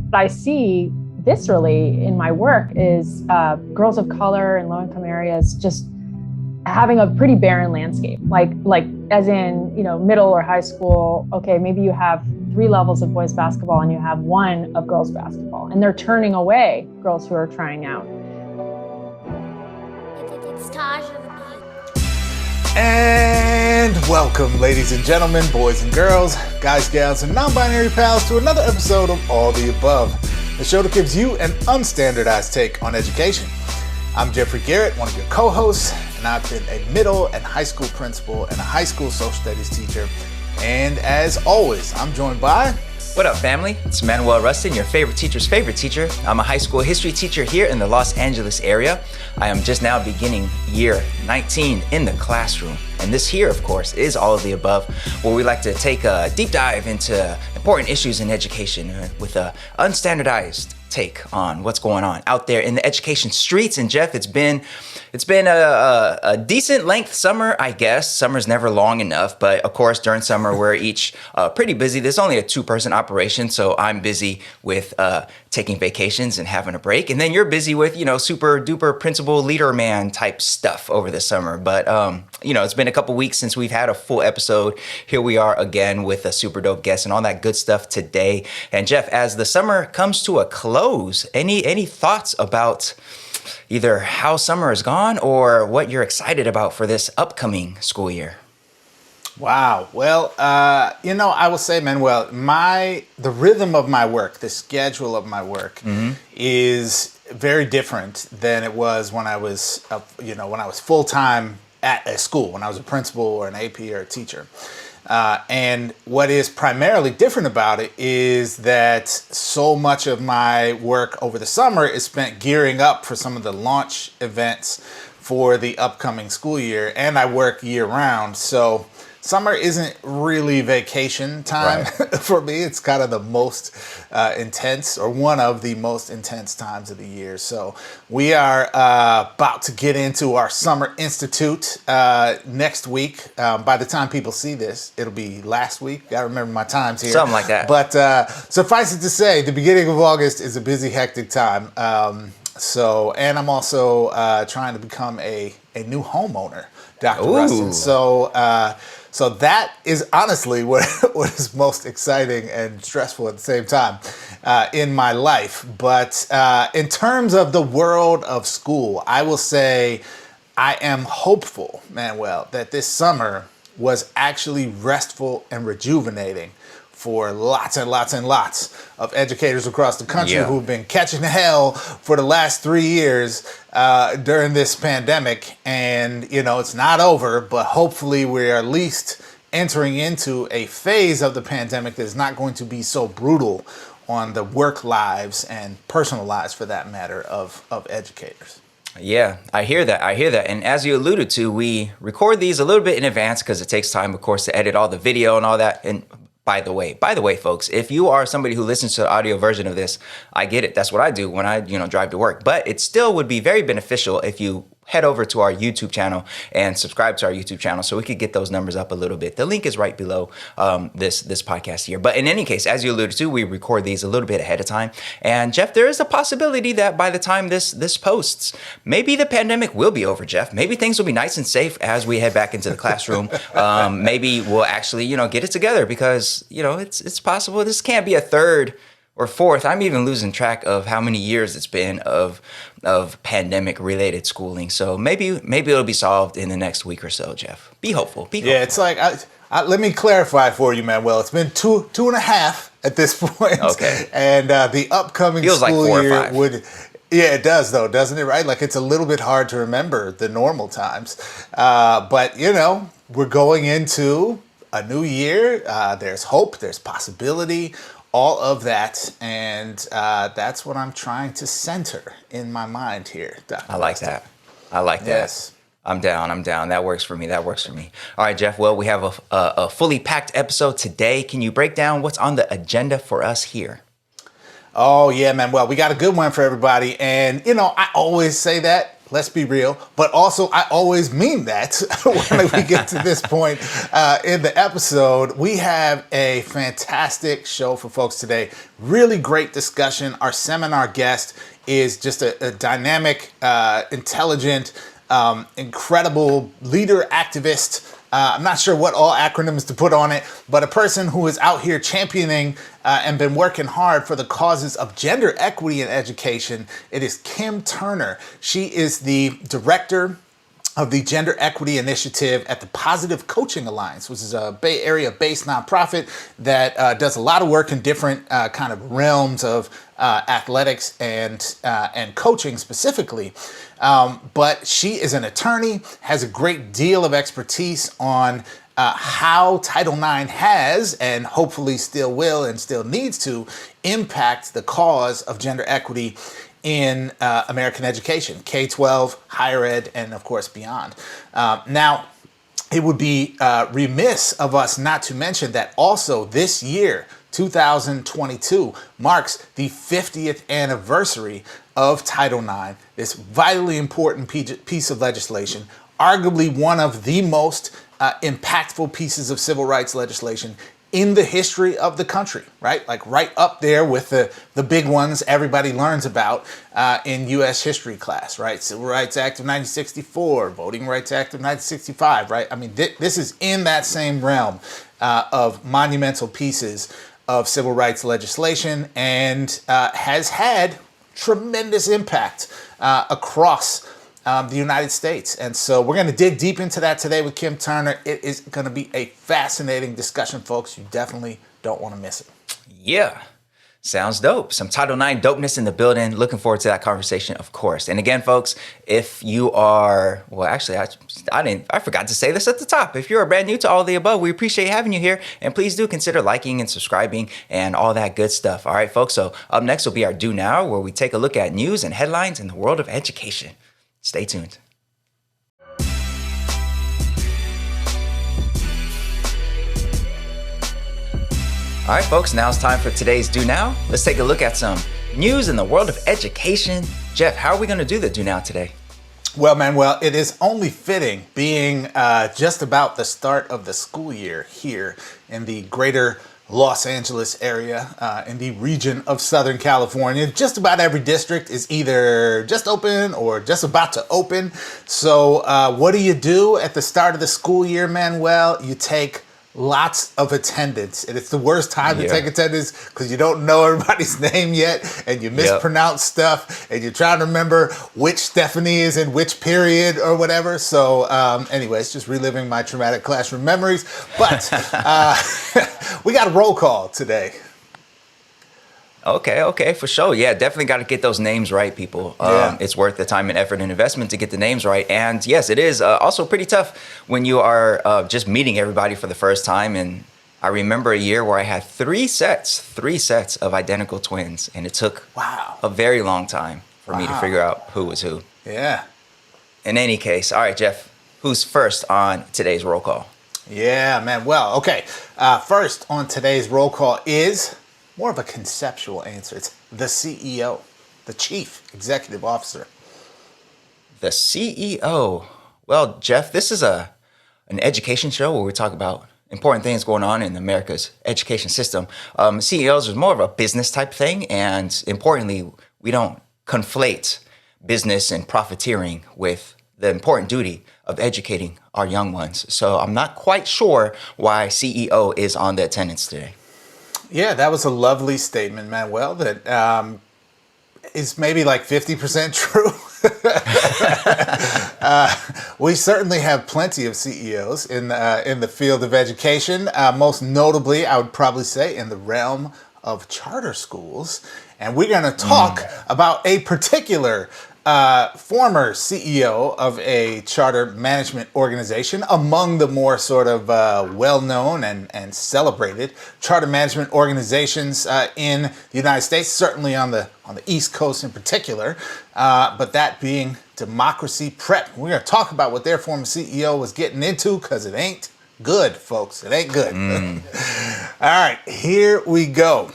What I see viscerally in my work is girls of color in low-income areas just having a pretty barren landscape, like as in, middle or high school. Okay, maybe you have 3 levels of boys basketball and you have 1 of girls basketball, and they're turning away girls who are trying out. It's Taj of the Beat. And welcome, ladies and gentlemen, boys and girls, guys, gals, and non-binary pals, to another episode of All the Above, the show that gives you an unstandardized take on education. I'm Jeffrey Garrett, one of your co-hosts, and I've been a middle and high school principal and a high school social studies teacher. And as always, I'm joined by... What up, family? It's Manuel, your favorite teacher's favorite teacher. I'm a high school history teacher here in the Los Angeles area. I am just now beginning year 19 in the classroom. And this here, of course, is All of the Above, where we like to take a deep dive into important issues in education with a unstandardized take on what's going on out there in the education streets. And Jeff, it's been a decent length summer, I guess. Summer's never long enough, but of course during summer we're each pretty busy. There's only a 2-person operation, so I'm busy with taking vacations and having a break, and then you're busy with super duper principal leader man type stuff over the summer. But it's been a couple weeks since we've had a full episode. Here we are again with a super dope guest and all that good stuff today. And Jeff, as the summer comes to a close, any thoughts about either how summer has gone or what you're excited about for this upcoming school year? Wow. Well, I will say, Manuel, the rhythm of my work, the schedule of my work is very different than it was when I was, full-time at a school, when I was a principal or an AP or a teacher. And what is primarily different about it is that so much of my work over the summer is spent gearing up for some of the launch events for the upcoming school year, and I work year round. So summer isn't really vacation time for me. It's kind of the most intense, or one of the most intense times of the year. So we are about to get into our Summer Institute next week. By the time people see this, it'll be last week. Gotta remember my times here. Something like that. But suffice it to say, the beginning of August is a busy, hectic time. And I'm also trying to become a new homeowner, Dr. Rustin. So that is honestly what is most exciting and stressful at the same time in my life. But in terms of the world of school, I will say I am hopeful, Manuel, that this summer was actually restful and rejuvenating for lots and lots and lots of educators across the country who've been catching hell for the last 3 years during this pandemic. And, it's not over, but hopefully we're at least entering into a phase of the pandemic that is not going to be so brutal on the work lives and personal lives, for that matter, of educators. Yeah, I hear that. And as you alluded to, we record these a little bit in advance because it takes time, of course, to edit all the video and all that. And by the way, folks, if you are somebody who listens to the audio version of this, I get it. That's what I do when I, drive to work. But it still would be very beneficial if you head over to our YouTube channel and subscribe to our YouTube channel so we could get those numbers up a little bit. The link is right below this podcast here. But in any case, as you alluded to, we record these a little bit ahead of time. And Jeff, there is a possibility that by the time this posts, maybe the pandemic will be over, Jeff. Maybe things will be nice and safe as we head back into the classroom. Maybe we'll actually, get it together because, it's possible this can't be a third or fourth. I'm even losing track of how many years it's been of pandemic related schooling. So maybe it'll be solved in the next week or so, Jeff. Be hopeful. Yeah, it's like, let me clarify for you, Manuel. It's been two and a half at this point. Okay. And the upcoming feels school like 4 or year 5. would... Yeah, it does, though, doesn't it, right? Like, it's a little bit hard to remember the normal times. But, we're going into a new year. There's hope. There's possibility. All of that, and that's what I'm trying to center in my mind here, Dr. I like that. Yes. I'm down. That works for me. All right, Jeff. Well, we have a fully packed episode today. Can you break down what's on the agenda for us here? Oh, yeah, man. Well, we got a good one for everybody. And, I always say that let's be real, but also I always mean that when we get to this point in the episode. We have a fantastic show for folks today. Really great discussion. Our seminar guest is just a dynamic, intelligent, incredible leader, activist. I'm not sure what all acronyms to put on it, but a person who is out here championing and been working hard for the causes of gender equity in education. It is Kim Turner. She is the director of the Gender Equity Initiative at the Positive Coaching Alliance, which is a Bay Area-based nonprofit that does a lot of work in different kind of realms of athletics and coaching specifically. But she is an attorney, has a great deal of expertise on how Title IX has, and hopefully still will and still needs to, impact the cause of gender equity in American education, K-12, higher ed, and of course beyond. Now, it would be remiss of us not to mention that also this year, 2022, marks the 50th anniversary of Title IX, this vitally important piece of legislation, arguably one of the most impactful pieces of civil rights legislation in the history of the country, right? Like right up there with the big ones everybody learns about in U.S. history class, right? Civil Rights Act of 1964, Voting Rights Act of 1965, right? I mean, this is in that same realm of monumental pieces of civil rights legislation, and has had tremendous impact across the United States. And so we're going to dig deep into that today with Kim Turner. It is going to be a fascinating discussion, folks. You definitely don't want to miss it. Yeah. Sounds dope. Some Title IX dopeness in the building. Looking forward to that conversation, of course. And again, folks, if you are, well, actually, I forgot to say this at the top. If you're brand new to all of the above, we appreciate having you here. And please do consider liking and subscribing and all that good stuff. All right, folks. So up next will be our Do Now, where we take a look at news and headlines in the world of education. Stay tuned. All right, folks, now it's time for today's Do Now. Let's take a look at some news in the world of education. Jeff, how are we going to do the Do Now today? Well, Manuel, it is only fitting, being just about the start of the school year here in the greater Los Angeles area, in the region of Southern California. Just about every district is either just open or just about to open. So what do you do at the start of the school year, Manuel? You take lots of attendance, and it's the worst time to take attendance because you don't know everybody's name yet, and you mispronounce stuff, and you're trying to remember which Stephanie is in which period or whatever. So anyways, just reliving my traumatic classroom memories. But we got a roll call today. Okay, for sure. Yeah, definitely got to get those names right, people. It's worth the time and effort and investment to get the names right. And yes, it is also pretty tough when you are just meeting everybody for the first time. And I remember a year where I had three sets of identical twins. And it took a very long time for me to figure out who was who. Yeah. In any case, all right, Jeff, who's first on today's roll call? Yeah, man. Well, okay. First on today's roll call is more of a conceptual answer. It's the CEO, the Chief Executive Officer. The CEO. Well, Jeff, this is an education show where we talk about important things going on in America's education system. CEOs is more of a business type thing, and importantly, we don't conflate business and profiteering with the important duty of educating our young ones. So I'm not quite sure why CEO is on the attendance today. Yeah, that was a lovely statement, Manuel, that is maybe like 50% true. We certainly have plenty of CEOs in the field of education, most notably, I would probably say, in the realm of charter schools. And we're going to talk about a particular former CEO of a charter management organization, among the more sort of well-known and celebrated charter management organizations in the United States, certainly on the East Coast in particular, but that being Democracy Prep. We're going to talk about what their former CEO was getting into, because it ain't good, folks. It ain't good. All right, here we go.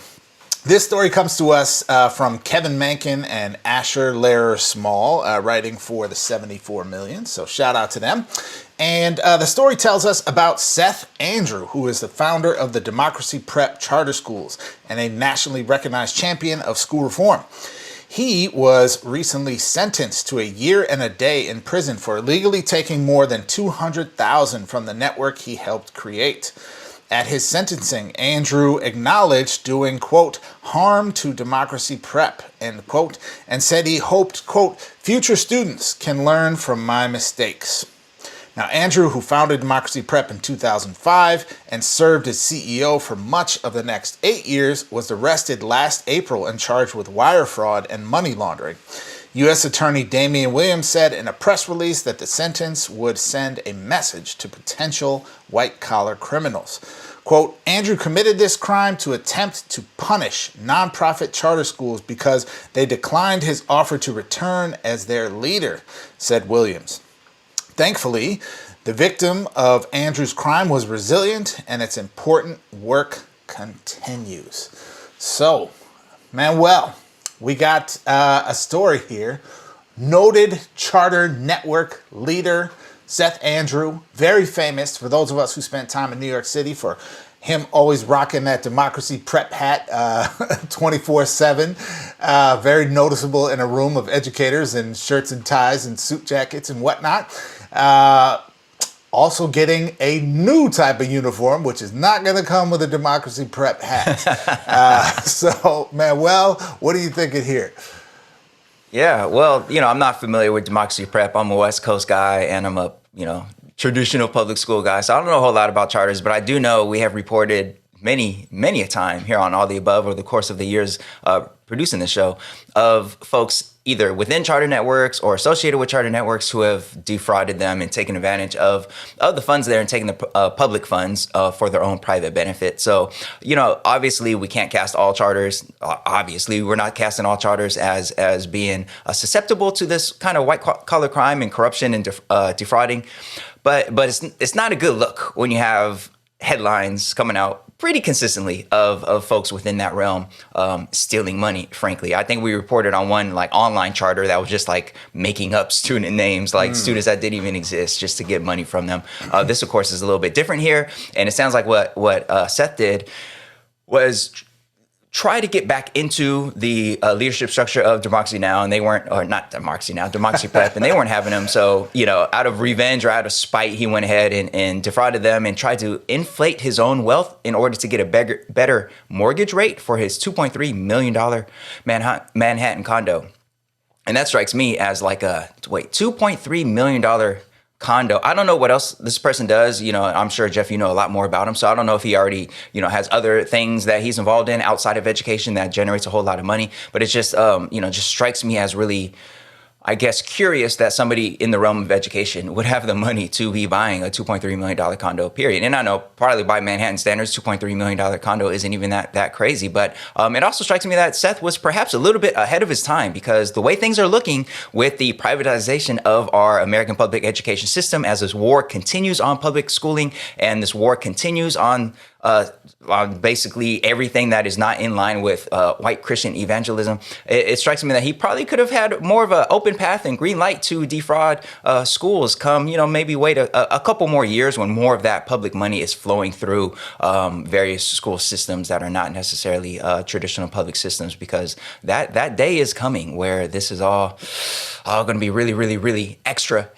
This story comes to us from Kevin Mencken and Asher Lehrer Small, writing for the 74 Million. So shout out to them. And the story tells us about Seth Andrew, who is the founder of the Democracy Prep Charter Schools and a nationally recognized champion of school reform. He was recently sentenced to a year and a day in prison for illegally taking more than $200,000 from the network he helped create. At his sentencing, Andrew acknowledged doing, quote, harm to Democracy Prep, end quote, and said he hoped, quote, future students can learn from my mistakes. Now, Andrew, who founded Democracy Prep in 2005 and served as CEO for much of the next 8 years, was arrested last April and charged with wire fraud and money laundering. U.S. Attorney Damian Williams said in a press release that the sentence would send a message to potential white-collar criminals. Quote, Andrew committed this crime to attempt to punish nonprofit charter schools because they declined his offer to return as their leader, said Williams. Thankfully, the victim of Andrew's crime was resilient and its important work continues. So, Manuel, we got a story here. Noted charter network leader Seth Andrew, very famous for those of us who spent time in New York City, for him always rocking that Democracy Prep hat 24/7. Very noticeable in a room of educators in shirts and ties and suit jackets and whatnot. Also getting a new type of uniform, which is not going to come with a Democracy Prep hat. So, Manuel, what are you thinking here? Yeah, well, I'm not familiar with Democracy Prep. I'm a West Coast guy, and I'm a, traditional public school guy. So I don't know a whole lot about charters, but I do know we have reported many a time here on All the Above over the course of the years producing the show of folks either within charter networks or associated with charter networks who have defrauded them and taken advantage of the funds there and taken the public funds for their own private benefit. So, obviously we can't cast all charters. Obviously, we're not casting all charters as being susceptible to this kind of white collar crime and corruption and defrauding. But it's not a good look when you have headlines coming out pretty consistently of folks within that realm stealing money, frankly. I think we reported on one online charter that was just making up student names, students that didn't even exist, just to get money from them. This, of course, is a little bit different here. And it sounds like what Seth did was try to get back into the leadership structure of Democracy Now! And they weren't, or not Democracy Now!, Democracy Prep, and they weren't having him. So, out of revenge or out of spite, he went ahead and defrauded them and tried to inflate his own wealth in order to get a better mortgage rate for his $2.3 million Manhattan condo. And that strikes me as $2.3 million condo. I don't know what else this person does. I'm sure, Jeff, a lot more about him. So I don't know if he already, has other things that he's involved in outside of education that generates a whole lot of money. But it's just, just strikes me as really, I guess, curious that somebody in the realm of education would have the money to be buying a $2.3 million condo, period. And I know partly by Manhattan standards, $2.3 million condo isn't even that crazy. But it also strikes me that Seth was perhaps a little bit ahead of his time, because the way things are looking with the privatization of our American public education system, as this war continues on public schooling and this war continues on basically everything that is not in line with white Christian evangelism, it strikes me that he probably could have had more of an open path and green light to defraud schools come, maybe wait a couple more years when more of that public money is flowing through various school systems that are not necessarily traditional public systems, because that day is coming where this is all going to be really, really, really extra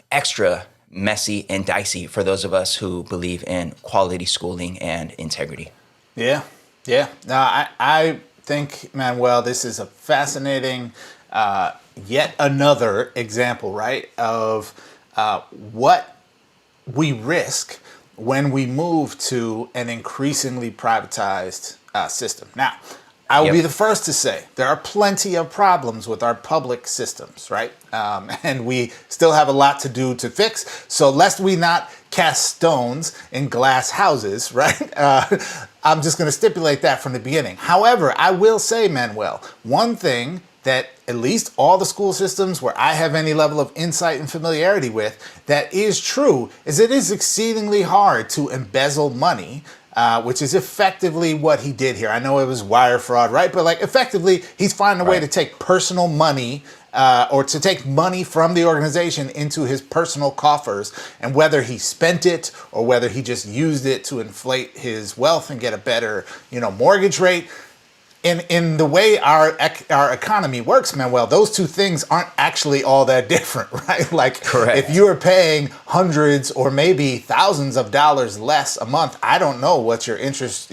messy and dicey for those of us who believe in quality schooling and integrity. Yeah. Now, I think, Manuel, this is a fascinating, yet another example, right, of what we risk when we move to an increasingly privatized system. Now, I will be the first to say there are plenty of problems with our public systems, right? And we still have a lot to do to fix. So lest we not cast stones in glass houses, right? I'm just going to stipulate that from the beginning. However, I will say, Manuel, one thing that at least all the school systems where I have any level of insight and familiarity with, that is true, is it is exceedingly hard to embezzle money which is effectively what he did here. I know it was wire fraud, right? But like effectively, he's finding a way to take personal money or to take money from the organization into his personal coffers, and whether he spent it or whether he just used it to inflate his wealth and get a better, mortgage rate. In the way our economy works, Manuel, those two things aren't actually all that different, right? Like, correct. If you are paying hundreds or maybe thousands of dollars less a month, I don't know what your interest,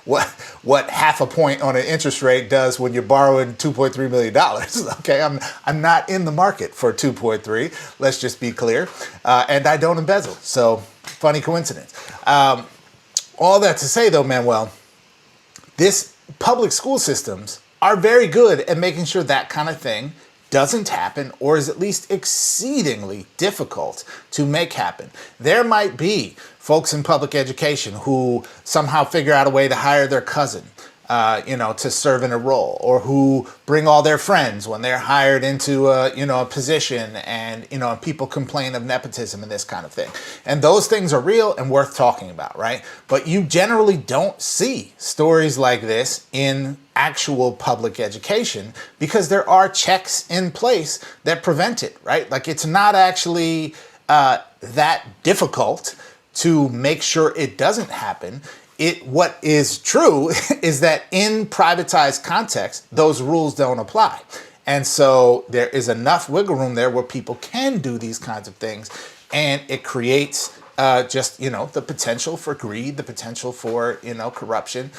what half a point on an interest rate does when you're borrowing $2.3 million. Okay, I'm not in the market for 2.3. Let's just be clear, and I don't embezzle. So, funny coincidence. All that to say, though, Manuel, public school systems are very good at making sure that kind of thing doesn't happen, or is at least exceedingly difficult to make happen. There might be folks in public education who somehow figure out a way to hire their cousin, to serve in a role, or who bring all their friends when they're hired into a position, and people complain of nepotism and this kind of thing. And those things are real and worth talking about, right? But you generally don't see stories like this in actual public education because there are checks in place that prevent it, right? Like, it's not actually that difficult to make sure it doesn't happen. What is true is that in privatized context, those rules don't apply. And so there is enough wiggle room there where people can do these kinds of things. And it creates the potential for greed, the potential for, corruption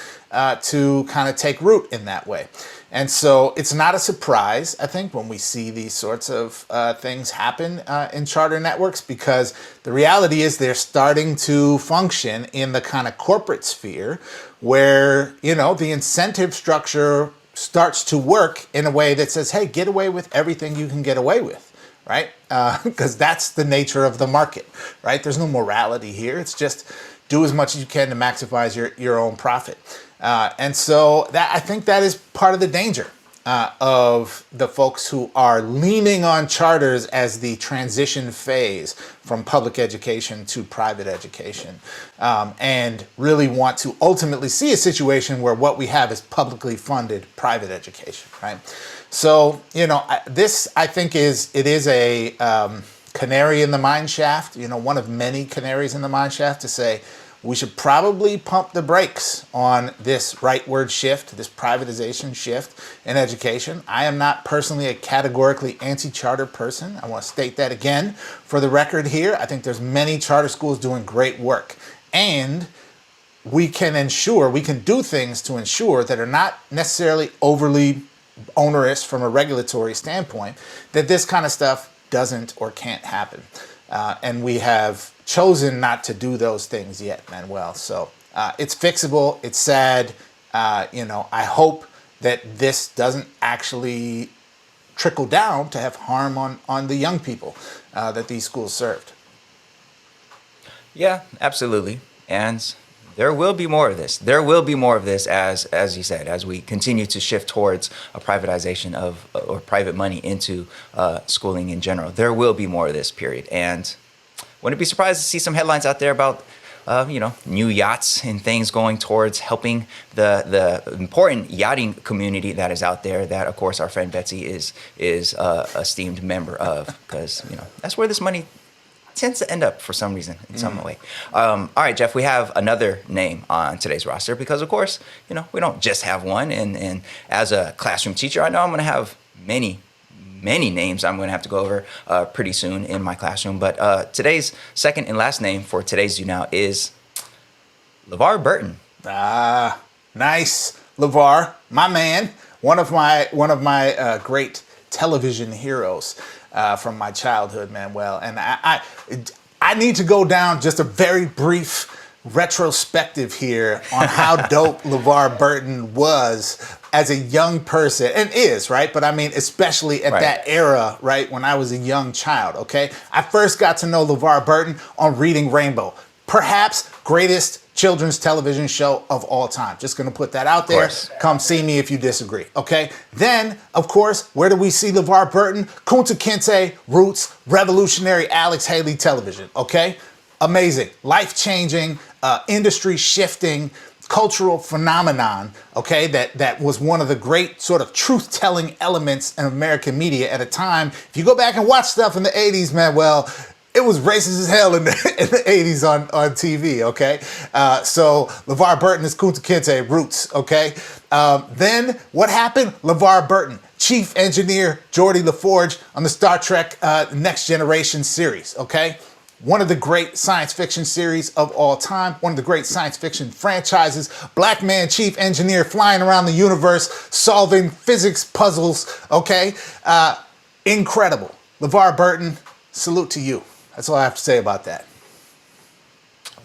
to kind of take root in that way. And so it's not a surprise, I think, when we see these sorts of things happen in charter networks, because the reality is they're starting to function in the kind of corporate sphere where, the incentive structure starts to work in a way that says, hey, get away with everything you can get away with. Right? Because that's the nature of the market, right? There's no morality here. It's just do as much as you can to maximize your own profit. And so I think that is part of the danger of the folks who are leaning on charters as the transition phase from public education to private education, and really want to ultimately see a situation where what we have is publicly funded private education, right? So, this, I think, is a canary in the mine shaft, one of many canaries in the mine shaft to say we should probably pump the brakes on this rightward shift, this privatization shift in education. I am not personally a categorically anti-charter person. I want to state that again for the record here. I think there's many charter schools doing great work. And we can do things to ensure that are not necessarily overly onerous from a regulatory standpoint, that this kind of stuff doesn't or can't happen. And we have chosen not to do those things yet, Manuel. So it's fixable. It's sad. I hope that this doesn't actually trickle down to have harm on the young people that these schools served. Yeah, absolutely. And there will be more of this. There will be more of this, as you said, as we continue to shift towards a privatization of or private money into schooling in general. There will be more of this, period. And wouldn't be surprised to see some headlines out there about new yachts and things going towards helping the important yachting community that is out there. That, of course, our friend Betsy is a esteemed member of, because that's where this money tends to end up for some reason, in some way. All right, Jeff, we have another name on today's roster because, of course, we don't just have one. And as a classroom teacher, I know I'm going to have many names I'm going to have to go over pretty soon in my classroom. But today's second and last name for today's Do Now is LeVar Burton. Ah, nice. LeVar, my man, one of my great television heroes from my childhood, Manuel. And I need to go down just a very brief retrospective here on how dope LeVar Burton was as a young person, and is, right? But I mean, especially at that era, right? When I was a young child, okay? I first got to know LeVar Burton on Reading Rainbow. Perhaps greatest children's television show of all time. Just going to put that out there. Come see me if you disagree, okay? Then, of course, where do we see LeVar Burton? Kunta Kinte, Roots, revolutionary Alex Haley television, okay? Amazing, life-changing, industry shifting cultural phenomenon, okay, that was one of the great sort of truth-telling elements in American media at a time. If you go back and watch stuff in the 80s, Manuel, it was racist as hell in the 80s on TV, okay? So LeVar Burton is Kunta Kinte, roots, okay? Then what happened? LeVar Burton, chief engineer Geordi LaForge on the Star Trek Next Generation series, okay? One of the great science fiction series of all time, one of the great science fiction franchises, black man chief engineer flying around the universe, solving physics puzzles, okay? Incredible. LeVar Burton, salute to you. That's all I have to say about that.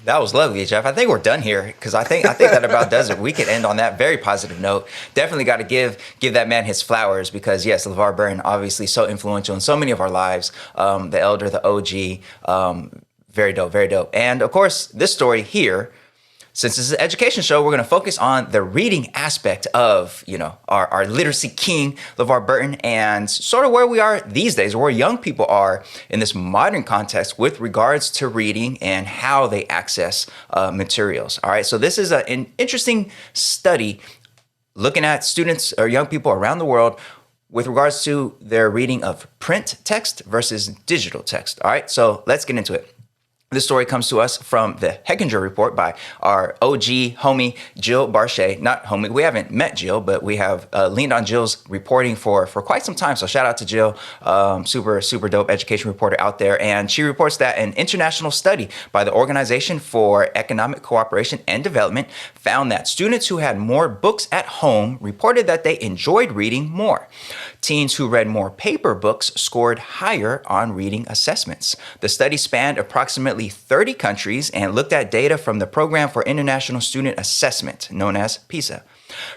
That was lovely, Jeff. I think we're done here because I think that about does it. We could end on that very positive note. Definitely got to give that man his flowers because yes, LeVar Burton obviously so influential in so many of our lives. The elder, the OG, very dope, very dope. And of course, this story here. Since this is an education show, we're going to focus on the reading aspect of, our literacy king, LeVar Burton, and sort of where we are these days, where young people are in this modern context with regards to reading and how they access materials. All right, so this is an interesting study looking at students or young people around the world with regards to their reading of print text versus digital text. All right, so let's get into it. This story comes to us from the Hechinger Report by our OG homie, Jill Barchet. Not homie, we haven't met Jill, but we have leaned on Jill's reporting for quite some time. So shout out to Jill, super dope education reporter out there. And she reports that an international study by the Organization for Economic Cooperation and Development found that students who had more books at home reported that they enjoyed reading more. Teens who read more paper books scored higher on reading assessments. The study spanned approximately 30 countries and looked at data from the Program for International Student Assessment, known as PISA.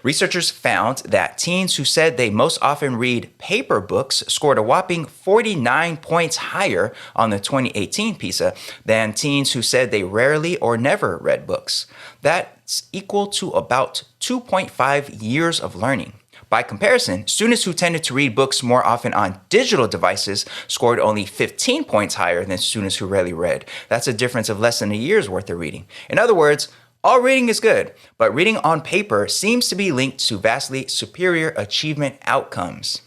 Researchers found that teens who said they most often read paper books scored a whopping 49 points higher on the 2018 PISA than teens who said they rarely or never read books. That's equal to about 2.5 years of learning. By comparison, students who tended to read books more often on digital devices scored only 15 points higher than students who rarely read. That's a difference of less than a year's worth of reading. In other words, all reading is good, but reading on paper seems to be linked to vastly superior achievement outcomes.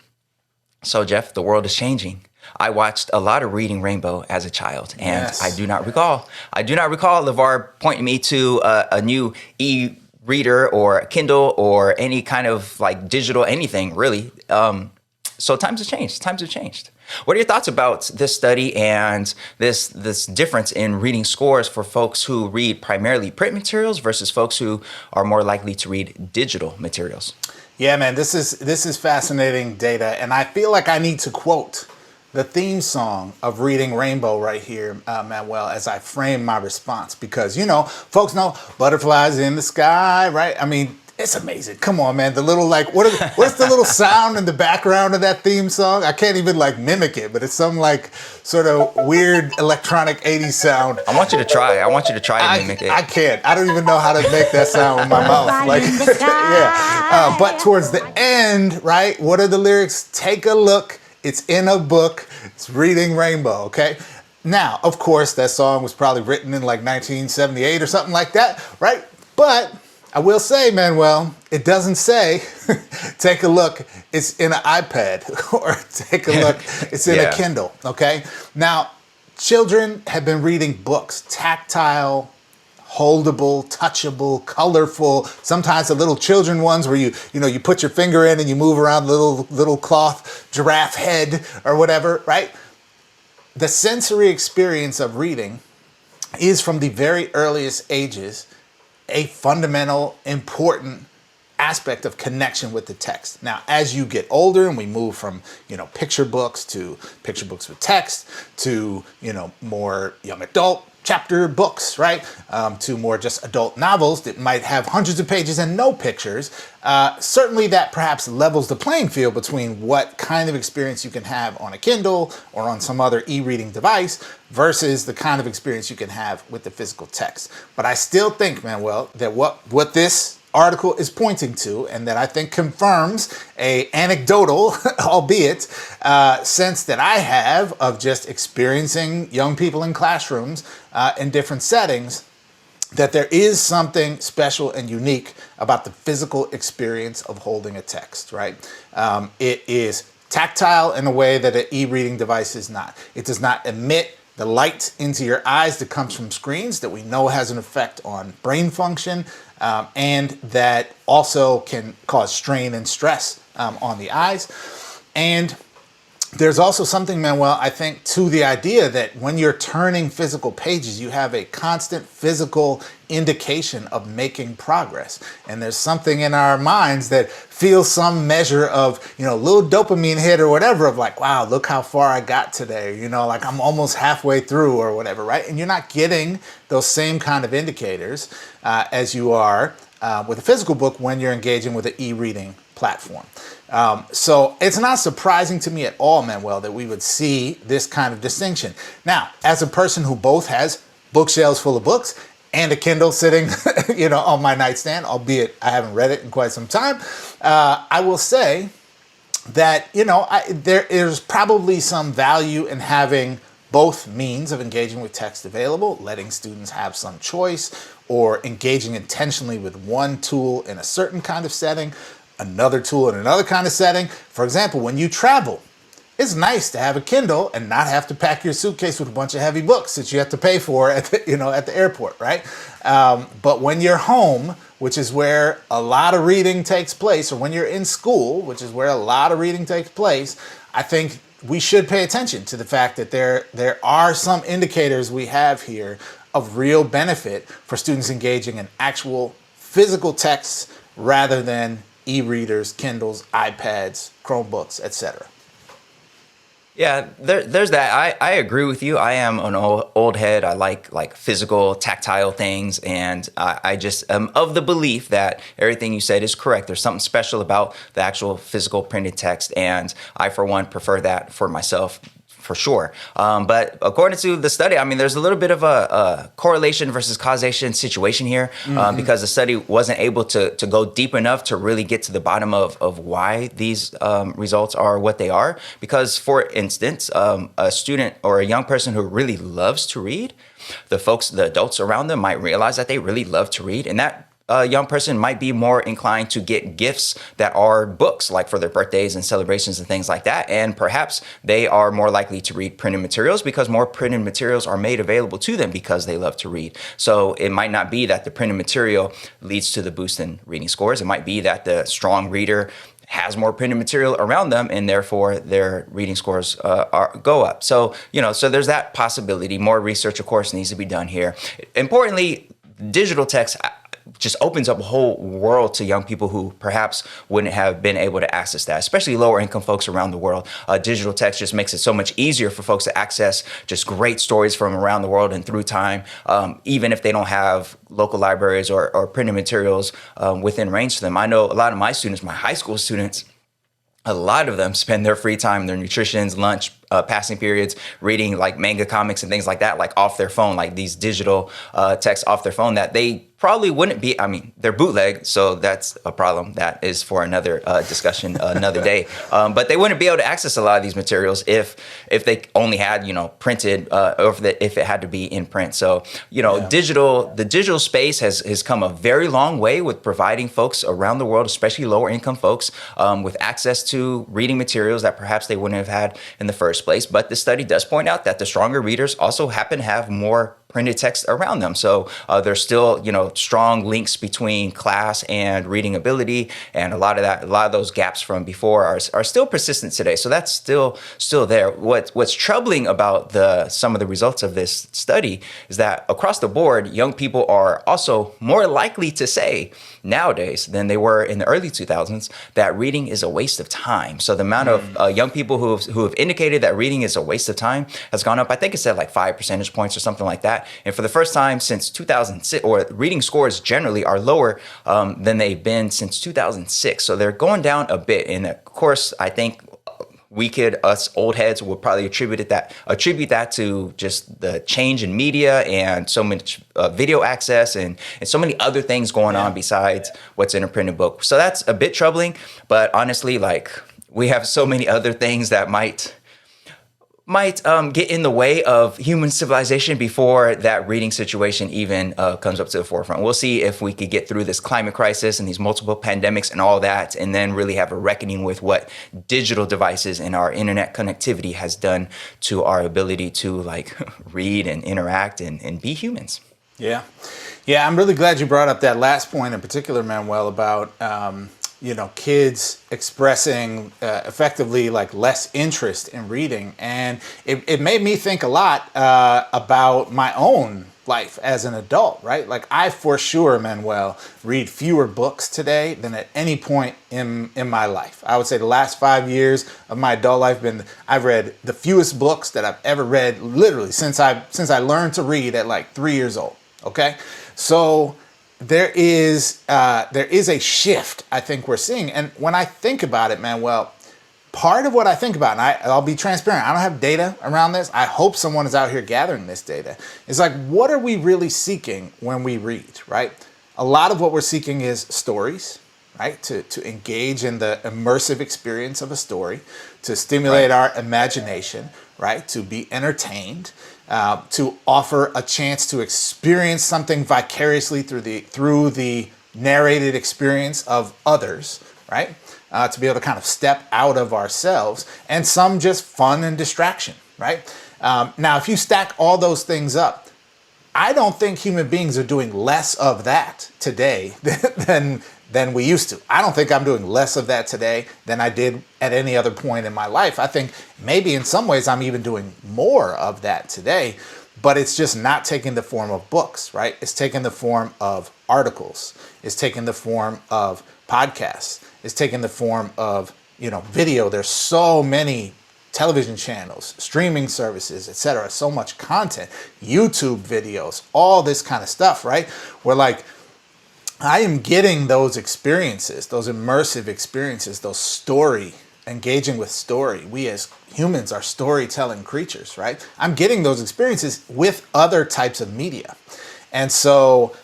So, Jeff, the world is changing. I watched a lot of Reading Rainbow as a child, and yes. I do not recall LeVar pointing me to a new reader or Kindle or any kind of like digital anything really. So times have changed. What are your thoughts about this study and this difference in reading scores for folks who read primarily print materials versus folks who are more likely to read digital materials? Yeah, man, this is fascinating data, and I feel like I need to quote the theme song of Reading Rainbow right here, Manuel, as I frame my response, because, folks know butterflies in the sky, right? I mean, it's amazing. Come on, man. The little, what's the little sound in the background of that theme song? I can't even mimic it, but it's some sort of weird electronic 80s sound. I want you to try to mimic it. I can't. I don't even know how to make that sound with my mouth. Yeah. But towards the end, right? What are the lyrics? Take a look. It's in a book. It's Reading Rainbow, okay? Now, of course, that song was probably written in 1978 or something like that, right? But I will say, Manuel, it doesn't say, take a look, it's in an iPad, or take a look, it's in a Kindle, okay? Now, children have been reading books, tactile, holdable, touchable, colorful, sometimes the little children ones where you put your finger in and you move around the little cloth giraffe head or whatever, right? The sensory experience of reading is from the very earliest ages a fundamental, important aspect of connection with the text. Now, as you get older and we move from, picture books to picture books with text to, more young adult chapter books, right? To more just adult novels that might have hundreds of pages and no pictures. Certainly that perhaps levels the playing field between what kind of experience you can have on a Kindle or on some other e-reading device versus the kind of experience you can have with the physical text. But I still think, Manuel, that what this article is pointing to, and that I think confirms a anecdotal, albeit, sense that I have of just experiencing young people in classrooms in different settings, that there is something special and unique about the physical experience of holding a text, right? It is tactile in a way that an e-reading device is not. It does not emit the light into your eyes that comes from screens that we know has an effect on brain function, and that also can cause strain and stress on the eyes. And there's also something, Manuel, I think, to the idea that when you're turning physical pages, you have a constant physical indication of making progress. And there's something in our minds that feels some measure of, little dopamine hit or whatever of like, wow, look how far I got today. Like I'm almost halfway through or whatever, right? And you're not getting those same kind of indicators as you are with a physical book when you're engaging with an e-reading platform. So it's not surprising to me at all, Manuel, that we would see this kind of distinction. Now, as a person who both has bookshelves full of books and a Kindle sitting, on my nightstand, albeit I haven't read it in quite some time, I will say that, there is probably some value in having both means of engaging with text available, letting students have some choice, or engaging intentionally with one tool in a certain kind of setting, another tool in another kind of setting. For example, when you travel, it's nice to have a Kindle and not have to pack your suitcase with a bunch of heavy books that you have to pay for at the airport, right? But when you're home, which is where a lot of reading takes place, or when you're in school, which is where a lot of reading takes place, I think we should pay attention to the fact that there are some indicators we have here of real benefit for students engaging in actual physical texts rather than e-readers, Kindles, iPads, Chromebooks, etc. Yeah, there's that. I agree with you. I am an old head. I like physical, tactile things, and I just am of the belief that everything you said is correct. There's something special about the actual physical printed text, and I, for one, prefer that for myself. For sure. But according to the study, there's a little bit of a correlation versus causation situation here, because the study wasn't able to go deep enough to really get to the bottom of why these results are what they are. Because, for instance, a student or a young person who really loves to read, the adults around them might realize that they really love to read, and that a young person might be more inclined to get gifts that are books, like for their birthdays and celebrations and things like that. And perhaps they are more likely to read printed materials because more printed materials are made available to them because they love to read. So it might not be that the printed material leads to the boost in reading scores. It might be that the strong reader has more printed material around them, and therefore their reading scores go up. So, so there's that possibility. More research, of course, needs to be done here. Importantly, digital text just opens up a whole world to young people who perhaps wouldn't have been able to access that, especially lower income folks around the world. Digital text just makes it so much easier for folks to access just great stories from around the world and through time, even if they don't have local libraries or printed materials within range to them. I know a lot of my students, my high school students, a lot of them spend their free time, their nutritions, lunch, passing periods, reading like manga comics and things like that, like off their phone, like these digital texts off their phone that they probably wouldn't be. They're bootleg, so that's a problem. That is for another discussion another day. But they wouldn't be able to access a lot of these materials if they only had, printed, or if it had to be in print. So, the digital space has come a very long way with providing folks around the world, especially lower income folks, with access to reading materials that perhaps they wouldn't have had in the first place. But the study does point out that the stronger readers also happen to have more printed text around them. So there's still, strong links between class and reading ability. And a lot of those gaps from before are still persistent today. So that's still there. What's troubling about some of the results of this study is that across the board, young people are also more likely to say nowadays than they were in the early 2000s that reading is a waste of time. So the amount of young people who have indicated that reading is a waste of time has gone up. I think it said like 5 percentage points or something like that. And for the first time since 2006, or reading scores generally are lower than they've been since 2006. So they're going down a bit. And of course, I think us old heads will probably attribute that to just the change in media and so much video access and so many other things going on besides what's in a printed book. So that's a bit troubling. But honestly, we have so many other things that might might get in the way of human civilization before that reading situation even comes up to the forefront. We'll see if we could get through this climate crisis and these multiple pandemics and all that, and then really have a reckoning with what digital devices and our internet connectivity has done to our ability to like read and interact and be humans. Yeah. Yeah, I'm really glad you brought up that last point in particular, Manuel, about kids expressing effectively like less interest in reading. And it made me think a lot about my own life as an adult, right? Like I for sure, Manuel, read fewer books today than at any point in my life. I would say the last 5 years of my adult life I've read the fewest books that I've ever read literally since I learned to read at like 3 years old. Okay. So there is a shift I think we're seeing. And when I think about it, Manuel, part of what I think about, and I'll be transparent, I don't have data around this. I hope someone is out here gathering this data. It's like, what are we really seeking when we read, right? A lot of what we're seeking is stories, right? To engage in the immersive experience of a story, to stimulate our imagination, right? To be entertained. To offer a chance to experience something vicariously through the narrated experience of others, right? To be able to kind of step out of ourselves, and some just fun and distraction, right? Now, if you stack all those things up, I don't think human beings are doing less of that today than we used to. I don't think I'm doing less of that today than I did at any other point in my life. I think maybe in some ways I'm even doing more of that today, but it's just not taking the form of books, right? It's taking the form of articles. It's taking the form of podcasts. It's taking the form of, video. There's so many television channels, streaming services, etc. So much content, YouTube videos, all this kind of stuff, right? We're like, I am getting those experiences, those immersive experiences, engaging with story. We as humans are storytelling creatures, right? I'm getting those experiences with other types of media. And so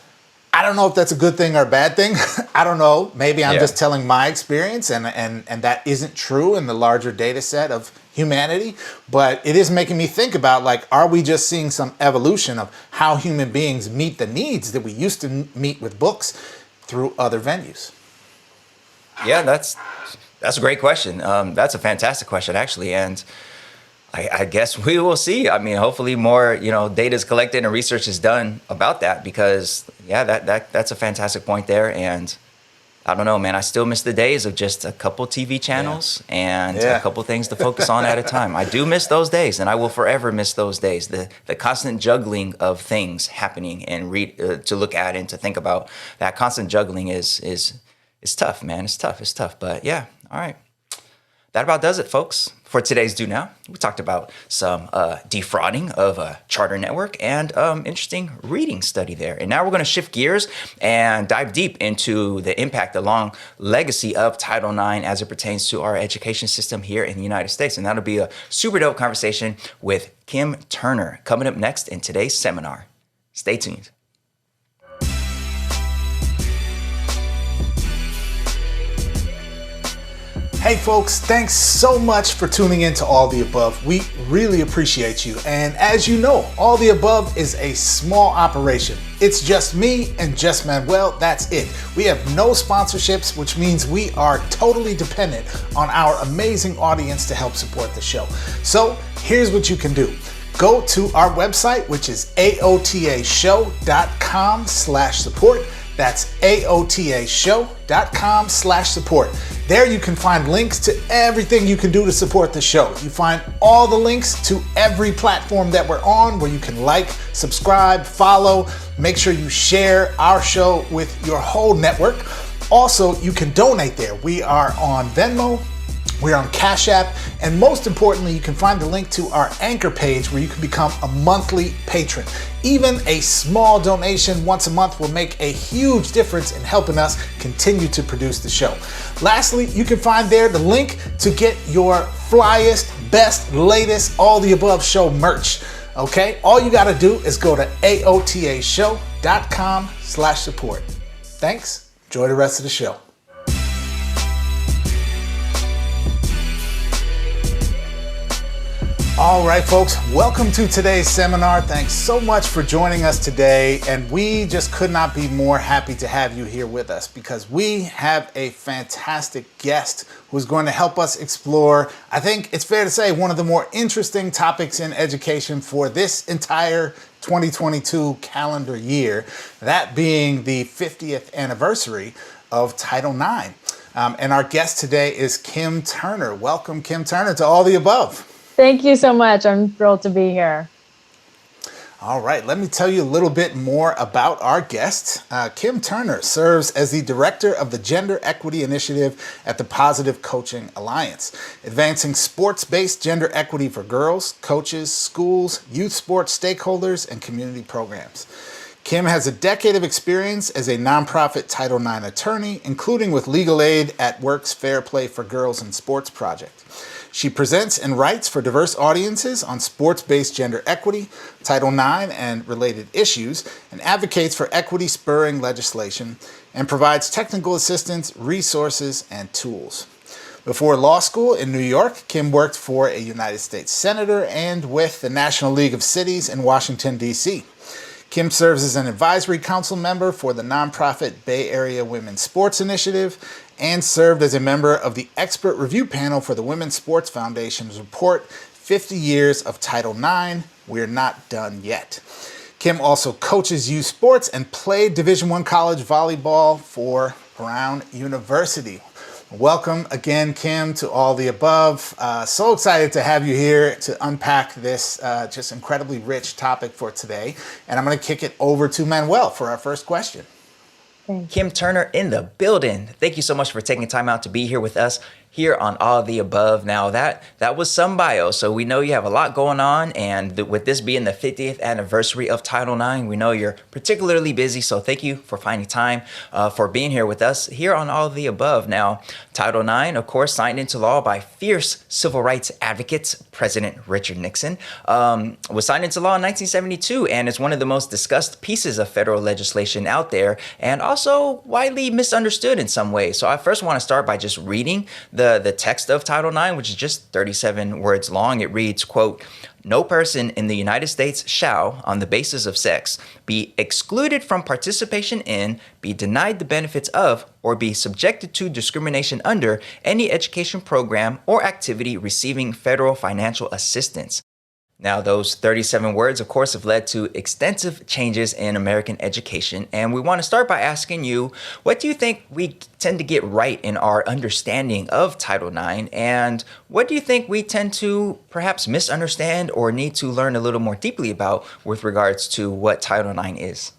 I don't know if that's a good thing or a bad thing. I don't know. Maybe I'm just telling my experience and that isn't true in the larger data set of humanity. But it is making me think about, like, are we just seeing some evolution of how human beings meet the needs that we used to meet with books through other venues? Yeah, that's a great question. That's a fantastic question, actually. And I guess we will see. I mean, hopefully more, data is collected and research is done about that, because that's a fantastic point there. And I don't know, man, I still miss the days of just a couple TV channels and a couple things to focus on at a time. I do miss those days, and I will forever miss those days. The constant juggling of things happening and to look at and to think about, that constant juggling is tough, man. It's tough. But yeah, all right. That about does it, folks, for today's Do Now. We talked about some defrauding of a charter network and interesting reading study there. And now we're going to shift gears and dive deep into the impact, the long legacy of Title IX as it pertains to our education system here in the United States. And that'll be a super dope conversation with Kim Turner coming up next in today's seminar. Stay tuned. Hey folks, thanks so much for tuning in to All the Above. We really appreciate you. And as you know, All the Above is a small operation. It's just me and just Manuel, that's it. We have no sponsorships, which means we are totally dependent on our amazing audience to help support the show. So here's what you can do. Go to our website, which is aotashow.com/support. That's aotashow.com/support. There you can find links to everything you can do to support the show. You find all the links to every platform that we're on, where you can like, subscribe, follow. Make sure you share our show with your whole network. Also, you can donate there. We are on Venmo. We're on Cash App, and most importantly, you can find the link to our Anchor page where you can become a monthly patron. Even a small donation once a month will make a huge difference in helping us continue to produce the show. Lastly, you can find there the link to get your flyest, best, latest, all the above show merch. Okay, all you got to do is go to aotashow.com/support. Thanks. Enjoy the rest of the show. All right, folks, welcome to today's seminar. Thanks so much for joining us today. And we just could not be more happy to have you here with us because we have a fantastic guest who's going to help us explore, I think it's fair to say, one of the more interesting topics in education for this entire 2022 calendar year, that being the 50th anniversary of Title IX. And our guest today is Kim Turner. Welcome, Kim Turner, to All the Above. Thank you so much. I'm thrilled to be here. All right, let me tell you a little bit more about our guest. Kim Turner serves as the Director of the Gender Equity Initiative at the Positive Coaching Alliance, advancing sports-based gender equity for girls, coaches, schools, youth sports stakeholders, and community programs. Kim has a decade of experience as a nonprofit Title IX attorney, including with Legal Aid at Work's Fair Play for Girls in Sports project. She presents and writes for diverse audiences on sports-based gender equity, Title IX, and related issues, and advocates for equity-spurring legislation, and provides technical assistance, resources, and tools. Before law school in New York, Kim worked for a United States Senator and with the National League of Cities in Washington, D.C. Kim serves as an advisory council member for the nonprofit Bay Area Women's Sports Initiative and served as a member of the expert review panel for the Women's Sports Foundation's report, 50 Years of Title IX, We're Not Done Yet. Kim also coaches youth sports and played Division I college volleyball for Brown University. Welcome again, Kim, to All the Above. So excited to have you here to unpack this just incredibly rich topic for today. And I'm going to kick it over to Manuel for our first question. Kim Turner in the building. Thank you so much for taking time out to be here with us here on All of the Above. Now that was some bio, so we know you have a lot going on, and with this being the 50th anniversary of Title IX, we know you're particularly busy, so thank you for finding time for being here with us here on All of the Above. Now, Title IX, of course, signed into law by fierce civil rights advocates, President Richard Nixon, was signed into law in 1972, and is one of the most discussed pieces of federal legislation out there, and also widely misunderstood in some ways. So I first want to start by just reading the text of Title IX, which is just 37 words long. It reads, quote, "No person in the United States shall, on the basis of sex, be excluded from participation in, be denied the benefits of, or be subjected to discrimination under any education program or activity receiving federal financial assistance." Now, those 37 words, of course, have led to extensive changes in American education. And we want to start by asking you, what do you think we tend to get right in our understanding of Title IX? And what do you think we tend to perhaps misunderstand or need to learn a little more deeply about with regards to what Title IX is?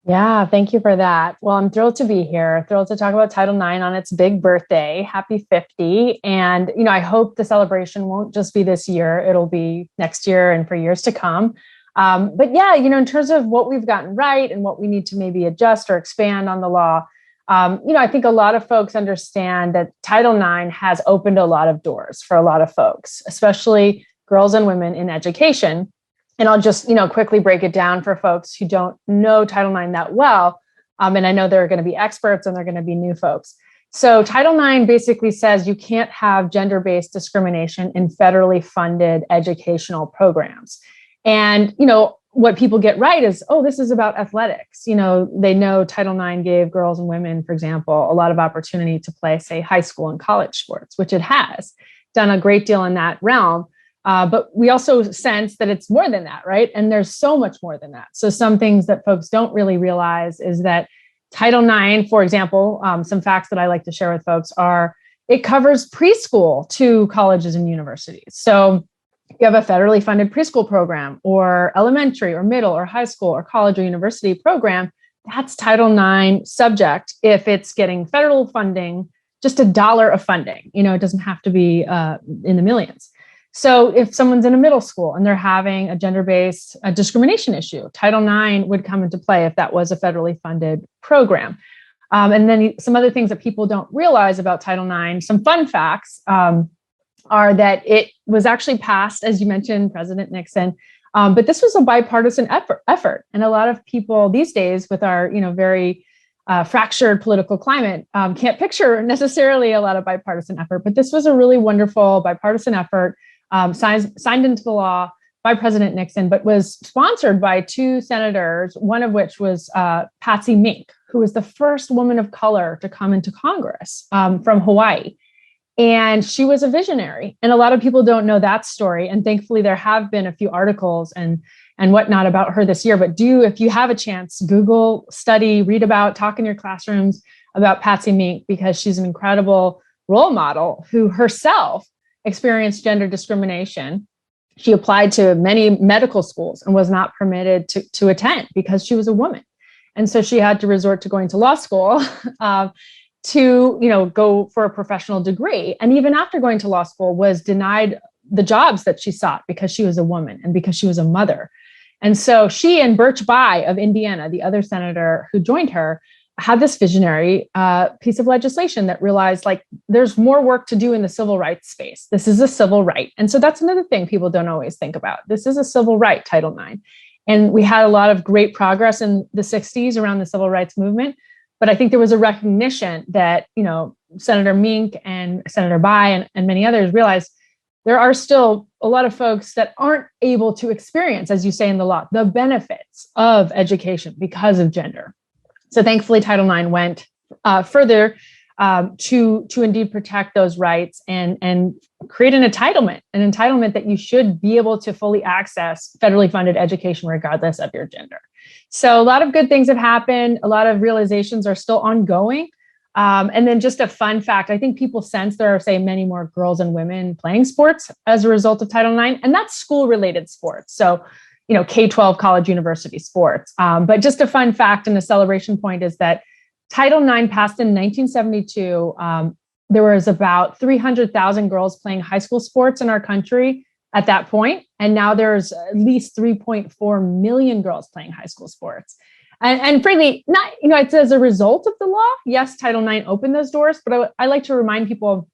Yeah, thank you for that. Well, I'm thrilled to be here, thrilled to talk about Title IX on its big birthday. Happy 50. And, I hope the celebration won't just be this year. It'll be next year and for years to come. But yeah, in terms of what we've gotten right and what we need to maybe adjust or expand on the law, I think a lot of folks understand that Title IX has opened a lot of doors for a lot of folks, especially girls and women in education. And I'll just, quickly break it down for folks who don't know Title IX that well. And I know there are going to be experts and there are going to be new folks. So Title IX basically says you can't have gender-based discrimination in federally funded educational programs. And, what people get right is, this is about athletics. They know Title IX gave girls and women, for example, a lot of opportunity to play, say, high school and college sports, which it has done a great deal in that realm. But we also sense that it's more than that, right? And there's so much more than that. So some things that folks don't really realize is that Title IX, for example, some facts that I like to share with folks are it covers preschool to colleges and universities. So if you have a federally funded preschool program or elementary or middle or high school or college or university program, that's Title IX subject if it's getting federal funding, just $1 of funding. It doesn't have to be in the millions. So if someone's in a middle school and they're having a gender-based discrimination issue, Title IX would come into play if that was a federally funded program. And then some other things that people don't realize about Title IX, some fun facts are that it was actually passed, as you mentioned, President Nixon, but this was a bipartisan effort. And a lot of people these days with our, very fractured political climate can't picture necessarily a lot of bipartisan effort, but this was a really wonderful bipartisan effort. signed into the law by President Nixon, but was sponsored by two senators, one of which was Patsy Mink, who was the first woman of color to come into Congress from Hawaii. And she was a visionary. And a lot of people don't know that story. And thankfully, there have been a few articles and whatnot about her this year. But if you have a chance, Google, study, read about, talk in your classrooms about Patsy Mink, because she's an incredible role model who herself experienced gender discrimination. She applied to many medical schools and was not permitted to attend because she was a woman. And so she had to resort to going to law school to go for a professional degree. And even after going to law school, was denied the jobs that she sought because she was a woman and because she was a mother. And so she and Birch Bayh of Indiana, the other senator who joined her, had this visionary piece of legislation that realized, like, there's more work to do in the civil rights space. This is a civil right. And so that's another thing people don't always think about. This is a civil right, Title IX. And we had a lot of great progress in the 60s around the civil rights movement. But I think there was a recognition that, Senator Mink and Senator Bayh and many others realized there are still a lot of folks that aren't able to experience, as you say in the law, the benefits of education because of gender. So thankfully, Title IX went further to indeed protect those rights and create an entitlement that you should be able to fully access federally funded education regardless of your gender. So a lot of good things have happened. A lot of realizations are still ongoing. And then just a fun fact, I think people sense there are, say, many more girls and women playing sports as a result of Title IX, and that's school-related sports. So K-12 college university sports. But just a fun fact and a celebration point is that Title IX passed in 1972. There was about 300,000 girls playing high school sports in our country at that point. And now there's at least 3.4 million girls playing high school sports. And frankly, not, it's as a result of the law. Yes, Title IX opened those doors, but I like to remind people,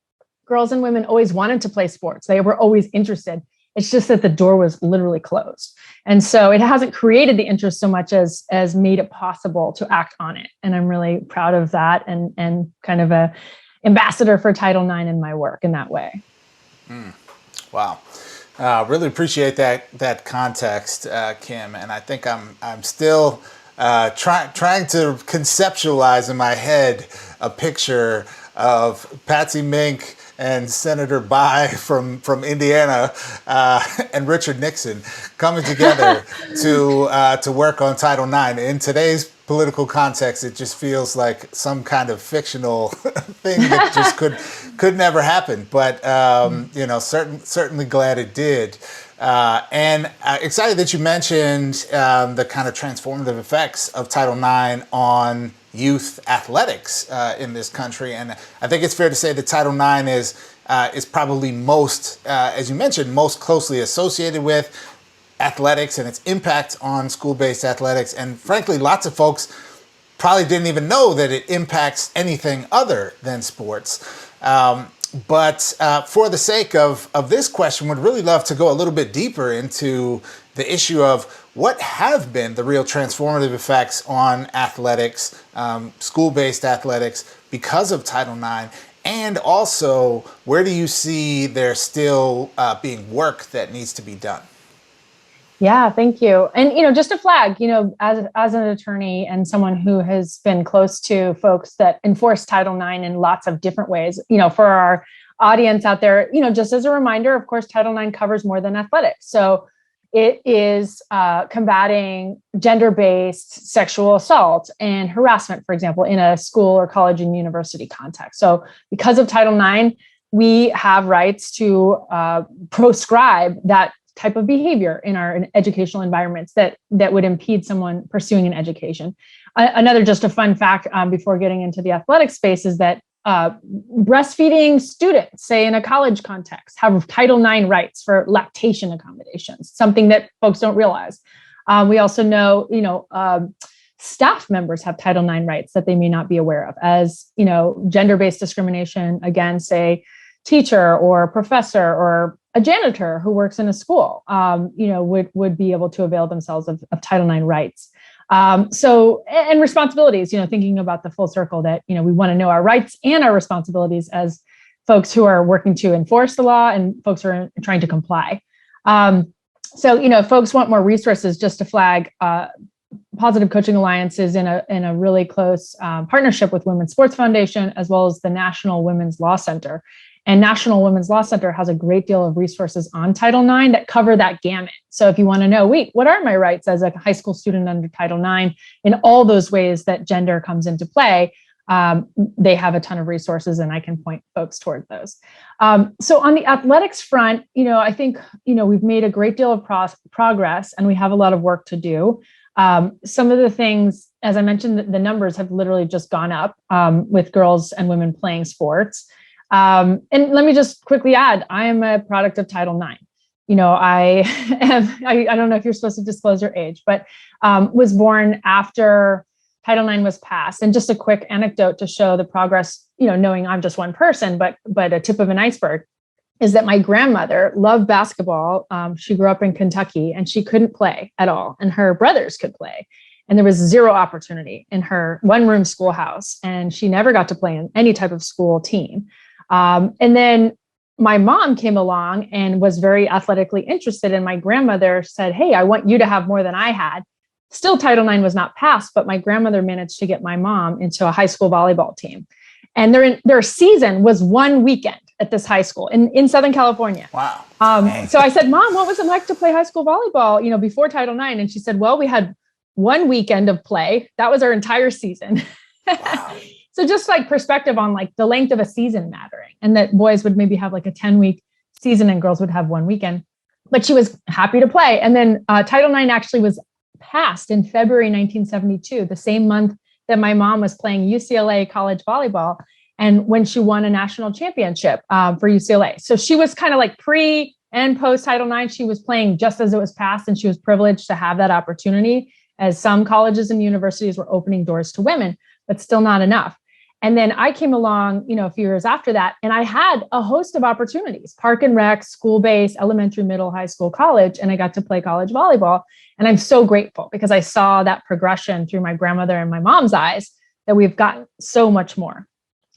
girls and women always wanted to play sports. They were always interested. It's just that the door was literally closed. And so it hasn't created the interest so much as made it possible to act on it. And I'm really proud of that and kind of a ambassador for Title IX in my work in that way. Wow. Really appreciate that context, Kim. And I think I'm still trying to conceptualize in my head a picture of Patsy Mink and Senator Bayh from Indiana and Richard Nixon coming together to work on Title IX. In today's political context, it just feels like some kind of fictional thing that just could never happen. But certainly glad it did. And excited that you mentioned the kind of transformative effects of Title IX on youth athletics in this country. And I think it's fair to say that Title IX is probably most, as you mentioned, most closely associated with athletics and its impact on school-based athletics. And frankly, lots of folks probably didn't even know that it impacts anything other than sports. But for the sake of this question, would really love to go a little bit deeper into the issue of what have been the real transformative effects on athletics, school-based athletics, because of Title IX, and also where do you see there still being work that needs to be done? Yeah, thank you. And, just a flag, as an attorney and someone who has been close to folks that enforce Title IX in lots of different ways, for our audience out there, just as a reminder, of course, Title IX covers more than athletics. So it is combating gender-based sexual assault and harassment, for example, in a school or college and university context. So because of Title IX, we have rights to proscribe that type of behavior in our educational environments that would impede someone pursuing an education. Another just a fun fact before getting into the athletic space is that breastfeeding students, say in a college context, have Title IX rights for lactation accommodations, something that folks don't realize. We also know, staff members have Title IX rights that they may not be aware of, as, gender-based discrimination against a teacher or a professor or a janitor who works in a school, would be able to avail themselves of Title IX rights. And responsibilities, thinking about the full circle that, we want to know our rights and our responsibilities as folks who are working to enforce the law and folks who are trying to comply. So, if folks want more resources, just to flag, Positive Coaching Alliance is in a really close partnership with Women's Sports Foundation, as well as the National Women's Law Center. And National Women's Law Center has a great deal of resources on Title IX that cover that gamut. So if you want to know, wait, what are my rights as a high school student under Title IX in all those ways that gender comes into play, they have a ton of resources, and I can point folks toward those. So on the athletics front, I think, we've made a great deal of progress, and we have a lot of work to do. Some of the things, as I mentioned, the numbers have literally just gone up with girls and women playing sports. And let me just quickly add, I am a product of Title IX. I don't know if you're supposed to disclose your age, but was born after Title IX was passed. And just a quick anecdote to show the progress, knowing I'm just one person, but a tip of an iceberg, is that my grandmother loved basketball. She grew up in Kentucky, and she couldn't play at all, and her brothers could play. And there was zero opportunity in her one-room schoolhouse, and she never got to play in any type of school team. And then my mom came along and was very athletically interested, and my grandmother said, "Hey, I want you to have more than I had." Still, Title IX was not passed, but my grandmother managed to get my mom into a high school volleyball team. And their season was one weekend at this high school in Southern California. Wow. So I said, "Mom, what was it like to play high school volleyball, before Title IX?" And she said, "Well, we had one weekend of play. That was our entire season." Wow. So just like perspective on like the length of a season mattering, and that boys would maybe have like a 10-week season and girls would have one weekend, but she was happy to play. And then Title IX actually was passed in February 1972, the same month that my mom was playing UCLA college volleyball, and when she won a national championship for UCLA. So she was kind of like pre and post Title IX. She was playing just as it was passed, and she was privileged to have that opportunity, as some colleges and universities were opening doors to women, but still not enough. And then I came along, a few years after that, and I had a host of opportunities: park and rec, school-based, elementary, middle, high school, college, and I got to play college volleyball. And I'm so grateful because I saw that progression through my grandmother and my mom's eyes, that we've gotten so much more.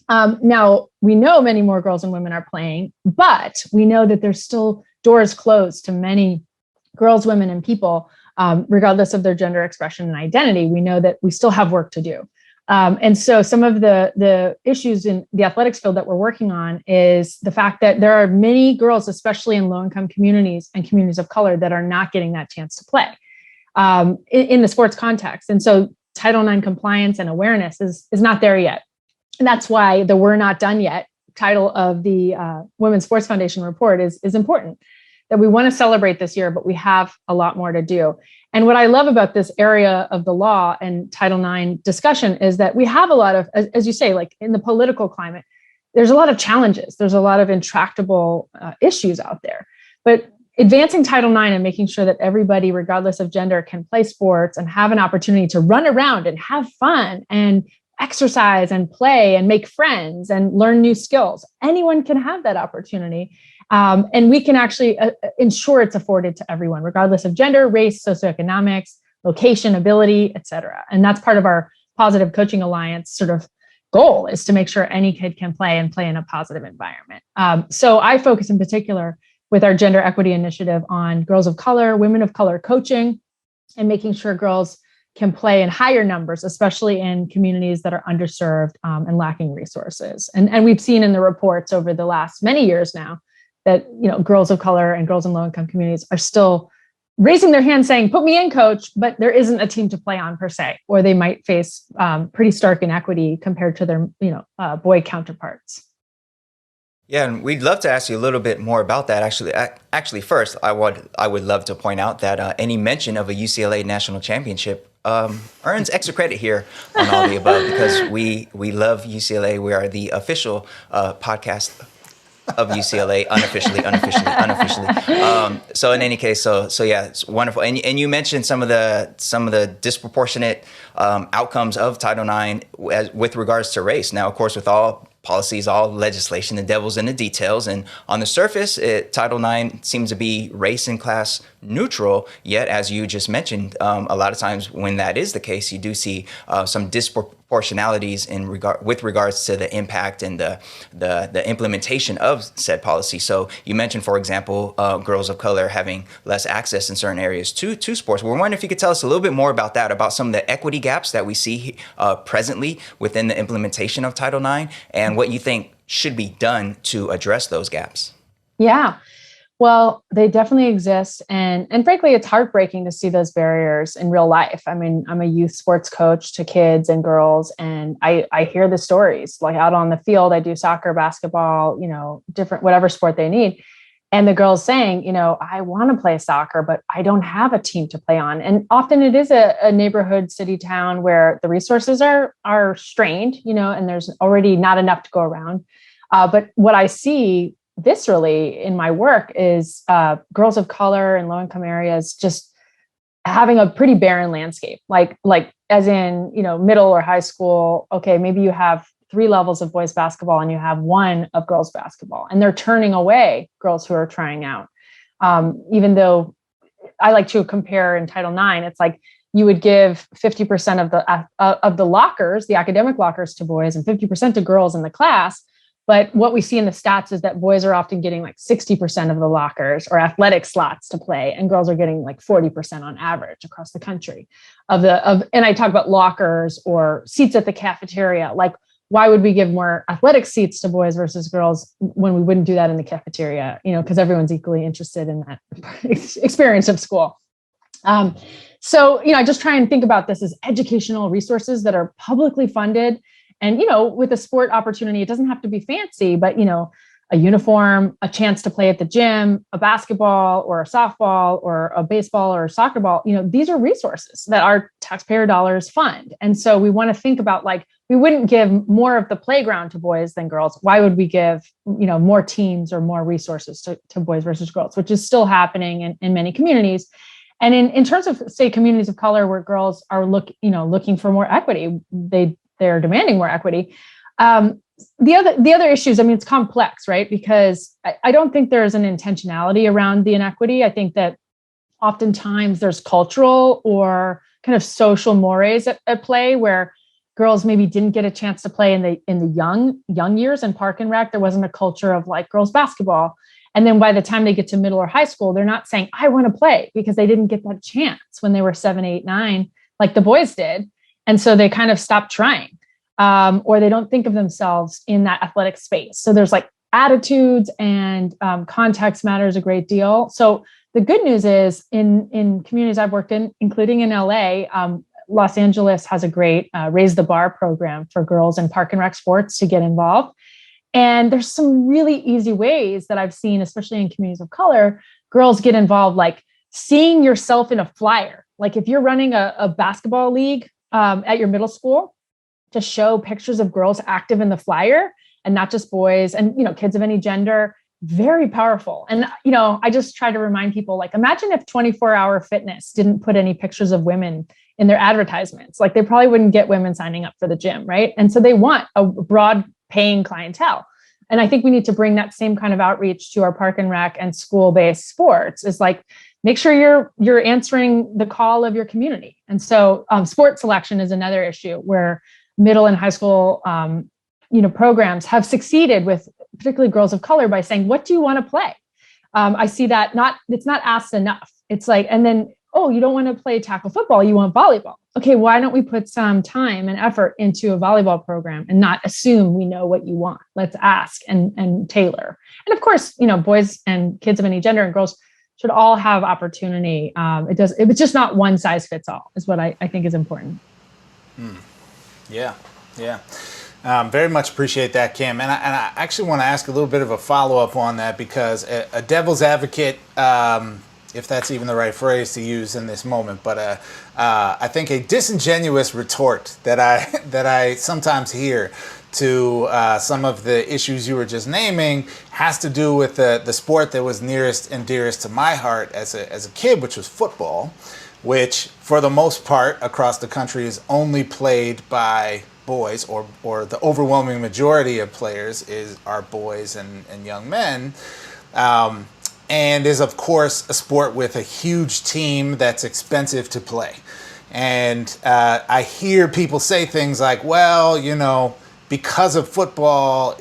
Now, we know many more girls and women are playing, but we know that there's still doors closed to many girls, women, and people, regardless of their gender expression and identity. We know that we still have work to do. And so some of the issues in the athletics field that we're working on is the fact that there are many girls, especially in low-income communities and communities of color, that are not getting that chance to play in the sports context. And so Title IX compliance and awareness is not there yet. And that's why the "We're Not Done Yet" title of the Women's Sports Foundation report is important, that we want to celebrate this year, but we have a lot more to do. And what I love about this area of the law and Title IX discussion is that we have a lot of, as you say, like in the political climate, there's a lot of challenges. There's a lot of intractable issues out there. But advancing Title IX and making sure that everybody, regardless of gender, can play sports and have an opportunity to run around and have fun and exercise and play and make friends and learn new skills. Anyone can have that opportunity. And we can actually ensure it's afforded to everyone, regardless of gender, race, socioeconomics, location, ability, et cetera. And that's part of our Positive Coaching Alliance sort of goal, is to make sure any kid can play and play in a positive environment. So I focus in particular with our gender equity initiative on girls of color, women of color coaching, and making sure girls can play in higher numbers, especially in communities that are underserved and lacking resources. And we've seen in the reports over the last many years now that girls of color and girls in low-income communities are still raising their hand saying, "Put me in, coach," but there isn't a team to play on per se, or they might face pretty stark inequity compared to their boy counterparts. Yeah, and we'd love to ask you a little bit more about that. Actually, first, I would love to point out that any mention of a UCLA national championship earns extra credit here on All the Above, because we love UCLA. We are the official podcast of UCLA, unofficially. So in any case, so yeah, it's wonderful. And you mentioned some of the disproportionate outcomes of Title IX with regards to race. Now, of course, with all policies, all legislation, the devil's in the details. And on the surface, Title IX seems to be race and class neutral. Yet, as you just mentioned, a lot of times when that is the case, you do see some disproportionate proportionalities with regards to the impact and the implementation of said policy. So you mentioned, for example, girls of color having less access in certain areas to sports. We're wondering if you could tell us a little bit more about that, about some of the equity gaps that we see presently within the implementation of Title IX, and what you think should be done to address those gaps. Yeah. Well, they definitely exist. And frankly, it's heartbreaking to see those barriers in real life. I mean, I'm a youth sports coach to kids and girls, and I hear the stories like out on the field. I do soccer, basketball, different, whatever sport they need. And the girls saying, I want to play soccer, but I don't have a team to play on. And often it is a neighborhood, city, town where the resources are strained, and there's already not enough to go around. But what I see viscerally in my work is girls of color in low-income areas just having a pretty barren landscape, like as in, middle or high school. Okay, maybe you have 3 levels of boys basketball and you have 1 of girls basketball, and they're turning away girls who are trying out. Even though I like to compare in Title IX, it's like you would give 50% of the lockers, the academic lockers, to boys and 50% to girls in the class. But what we see in the stats is that boys are often getting like 60% of the lockers or athletic slots to play, and girls are getting like 40% on average across the country and I talk about lockers or seats at the cafeteria. Like, why would we give more athletic seats to boys versus girls when we wouldn't do that in the cafeteria? Because everyone's equally interested in that experience of school. So I just try and think about this as educational resources that are publicly funded. And, with a sport opportunity, it doesn't have to be fancy, but, a uniform, a chance to play at the gym, a basketball or a softball or a baseball or a soccer ball, these are resources that our taxpayer dollars fund. And so we want to think about, like, we wouldn't give more of the playground to boys than girls. Why would we give, more teams or more resources to boys versus girls, which is still happening in many communities. And in terms of, say, communities of color where girls are looking for more equity, they're demanding more equity. The other issues, it's complex, right? Because I don't think there's an intentionality around the inequity. I think that oftentimes there's cultural or kind of social mores at play where girls maybe didn't get a chance to play in the young years in Park and Rec. There wasn't a culture of like girls basketball. And then by the time they get to middle or high school, they're not saying, I want to play, because they didn't get that chance when they were 7, 8, 9, like the boys did. And so they kind of stopped trying, or they don't think of themselves in that athletic space. So there's like attitudes and context matters a great deal. So the good news is in communities I've worked in, including in LA, Los Angeles has a great Raise the Bar program for girls in Park and Rec sports to get involved. And there's some really easy ways that I've seen, especially in communities of color, girls get involved, like seeing yourself in a flyer. Like if you're running a basketball league at your middle school, to show pictures of girls active in the flyer and not just boys and, kids of any gender, very powerful. And, I just try to remind people, like, imagine if 24-Hour Fitness didn't put any pictures of women in their advertisements. Like, they probably wouldn't get women signing up for the gym, right? And so they want a broad paying clientele. And I think we need to bring that same kind of outreach to our Park and Rec and school-based sports. Is like, make sure you're answering the call of your community. And so sport selection is another issue where middle and high school, programs have succeeded with particularly girls of color by saying, what do you want to play? I see that it's not asked enough. It's like, and then, oh, you don't want to play tackle football, you want volleyball. Okay, why don't we put some time and effort into a volleyball program and not assume we know what you want? Let's ask and tailor. And of course, boys and kids of any gender and girls should all have opportunity. It's just not one size fits all is what I think is important. Yeah. Very much appreciate that, Kim. And I actually want to ask a little bit of a follow-up on that, because a devil's advocate, if that's even the right phrase to use in this moment, but I think a disingenuous retort that I sometimes hear to some of the issues you were just naming has to do with the sport that was nearest and dearest to my heart as a kid, which was football, which for the most part across the country is only played by boys, or the overwhelming majority of players are boys and young men, and is of course a sport with a huge team that's expensive to play. And I hear people say things like, well, because of football,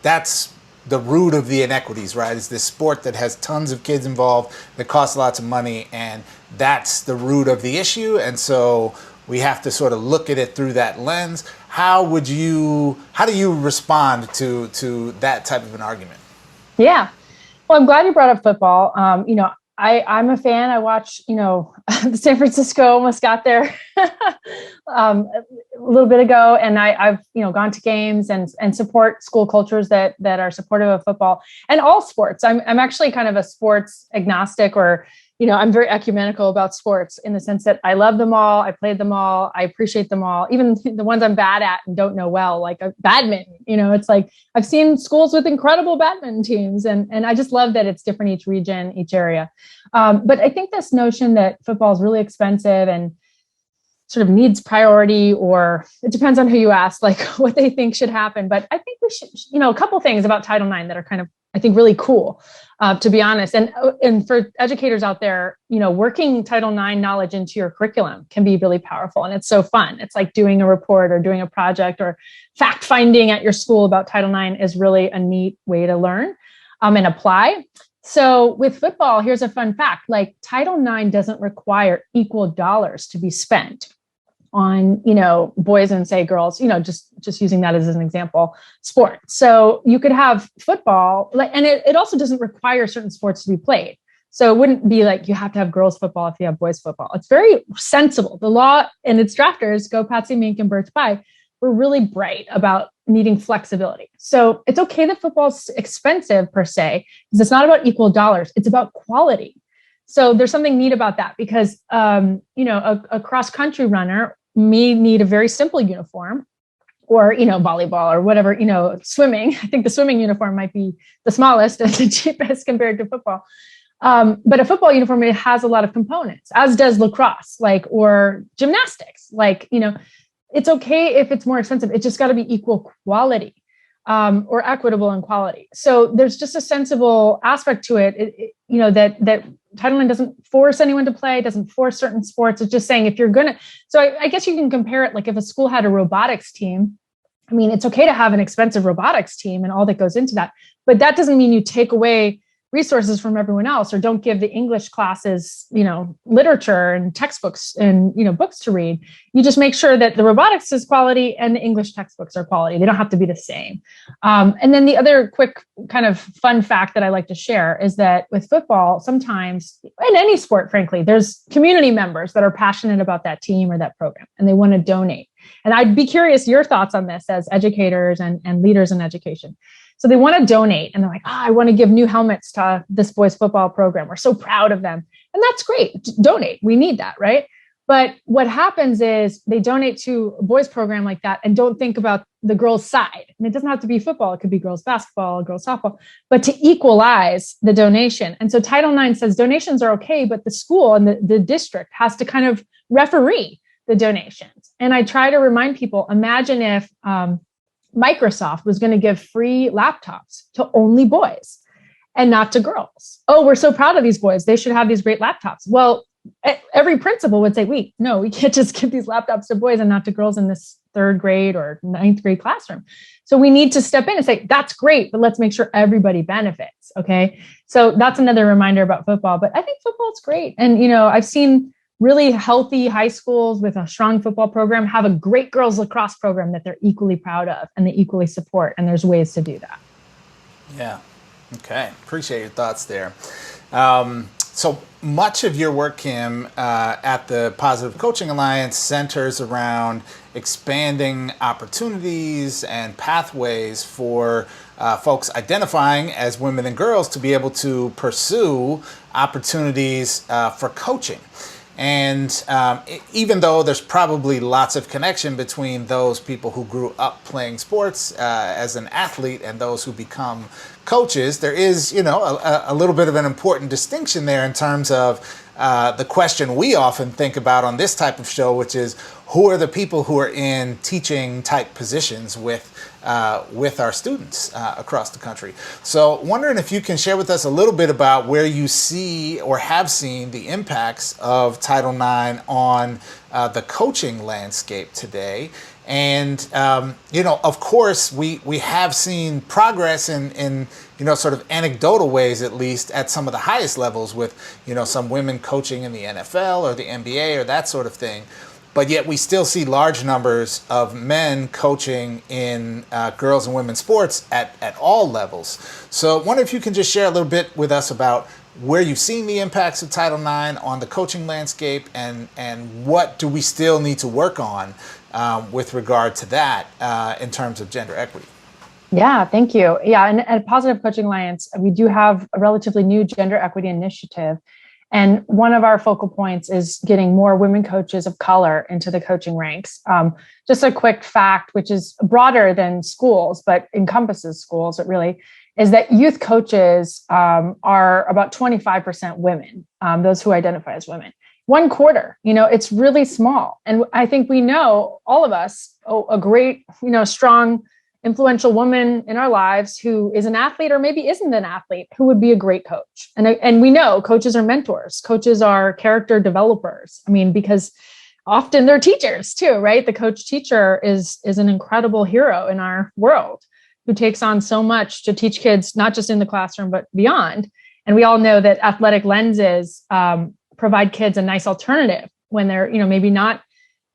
that's the root of the inequities, right? It's this sport that has tons of kids involved, that costs lots of money, and that's the root of the issue. And so we have to sort of look at it through that lens. How do you respond to that type of an argument? Yeah. Well, I'm glad you brought up football. I'm a fan. I watch, the San Francisco almost got there a little bit ago. And I've gone to games and support school cultures that are supportive of football and all sports. I'm actually kind of a sports agnostic, or, I'm very ecumenical about sports in the sense that I love them all. I played them all. I appreciate them all, even the ones I'm bad at and don't know well, like badminton. It's like I've seen schools with incredible badminton teams, and I just love that it's different each region, each area. But I think this notion that football is really expensive and sort of needs priority, or it depends on who you ask, like what they think should happen. But I think we should, a couple things about Title IX that are kind of, I think, really cool, to be honest. And for educators out there, working Title IX knowledge into your curriculum can be really powerful. And it's so fun. It's like doing a report or doing a project or fact finding at your school about Title IX is really a neat way to learn and apply. So with football, here's a fun fact, like Title IX doesn't require equal dollars to be spent on, boys and say girls, just using that as an example, sport. So you could have football, and it also doesn't require certain sports to be played. So it wouldn't be like you have to have girls football if you have boys football. It's very sensible. The law and its drafters, go Patsy Mink and Birch Bayh, were really bright about needing flexibility. So it's okay that football's expensive per se, because it's not about equal dollars. It's about quality. So there's something neat about that, because, a cross-country runner may need a very simple uniform, or, volleyball or whatever, swimming. I think the swimming uniform might be the smallest and the cheapest compared to football. But a football uniform, it has a lot of components, as does lacrosse, or gymnastics. It's okay if it's more expensive. It's just got to be equal quality, or equitable in quality. So there's just a sensible aspect to it, that Title IX doesn't force anyone to play, doesn't force certain sports. It's just saying if you're going to, so I guess you can compare it, like if a school had a robotics team, I mean, it's okay to have an expensive robotics team and all that goes into that, but that doesn't mean you take away resources from everyone else, or don't give the English classes, literature and textbooks and, books to read. You just make sure that the robotics is quality and the English textbooks are quality. They don't have to be the same. And then the other quick kind of fun fact that I like to share is that with football, sometimes in any sport, frankly, there's community members that are passionate about that team or that program, and they want to donate. And I'd be curious your thoughts on this as educators and leaders in education. So they want to donate, and they're like, I want to give new helmets to this boys football program. We're so proud of them. And that's great. Donate. We need that, right? But what happens is they donate to a boys program like that and don't think about the girls' side. And it doesn't have to be football. It could be girls basketball, girls softball, but to equalize the donation. And so Title IX says donations are okay, but the school and the district has to kind of referee the donations. And I try to remind people, imagine if Microsoft was going to give free laptops to only boys and not to girls. Oh, we're so proud of these boys. They should have these great laptops. Well, every principal would say, we can't just give these laptops to boys and not to girls in this 3rd grade or 9th grade classroom. So we need to step in and say, that's great, but let's make sure everybody benefits. Okay. So that's another reminder about football, but I think football's great. And, I've seen really healthy high schools with a strong football program have a great girls lacrosse program that they're equally proud of and they equally support. And there's ways to do that. Yeah. Okay. Appreciate your thoughts there. So much of your work, Kim, at the Positive Coaching Alliance centers around expanding opportunities and pathways for folks identifying as women and girls to be able to pursue opportunities for coaching. And even though there's probably lots of connection between those people who grew up playing sports as an athlete and those who become coaches, there is, a little bit of an important distinction there in terms of the question we often think about on this type of show, which is who are the people who are in teaching type positions with our students across the country. So wondering if you can share with us a little bit about where you see or have seen the impacts of Title IX on the coaching landscape today. And, of course, we have seen progress in sort of anecdotal ways, at least at some of the highest levels with, some women coaching in the NFL or the NBA or that sort of thing. But yet we still see large numbers of men coaching in girls and women's sports at all levels. So I wonder if you can just share a little bit with us about where you've seen the impacts of Title IX on the coaching landscape and what do we still need to work on with regard to that in terms of gender equity. Yeah, thank you. Yeah, and at Positive Coaching Alliance, we do have a relatively new gender equity initiative. And one of our focal points is getting more women coaches of color into the coaching ranks. Just a quick fact, which is broader than schools, but encompasses schools, it really is that youth coaches are about 25% women, those who identify as women. 1/4, it's really small. And I think we know, all of us, a great, strong, influential woman in our lives who is an athlete or maybe isn't an athlete, who would be a great coach. And we know coaches are mentors. Coaches are character developers. Because often they're teachers too, right? The coach teacher is an incredible hero in our world who takes on so much to teach kids, not just in the classroom, but beyond. And we all know that athletic lenses provide kids a nice alternative when they're, maybe not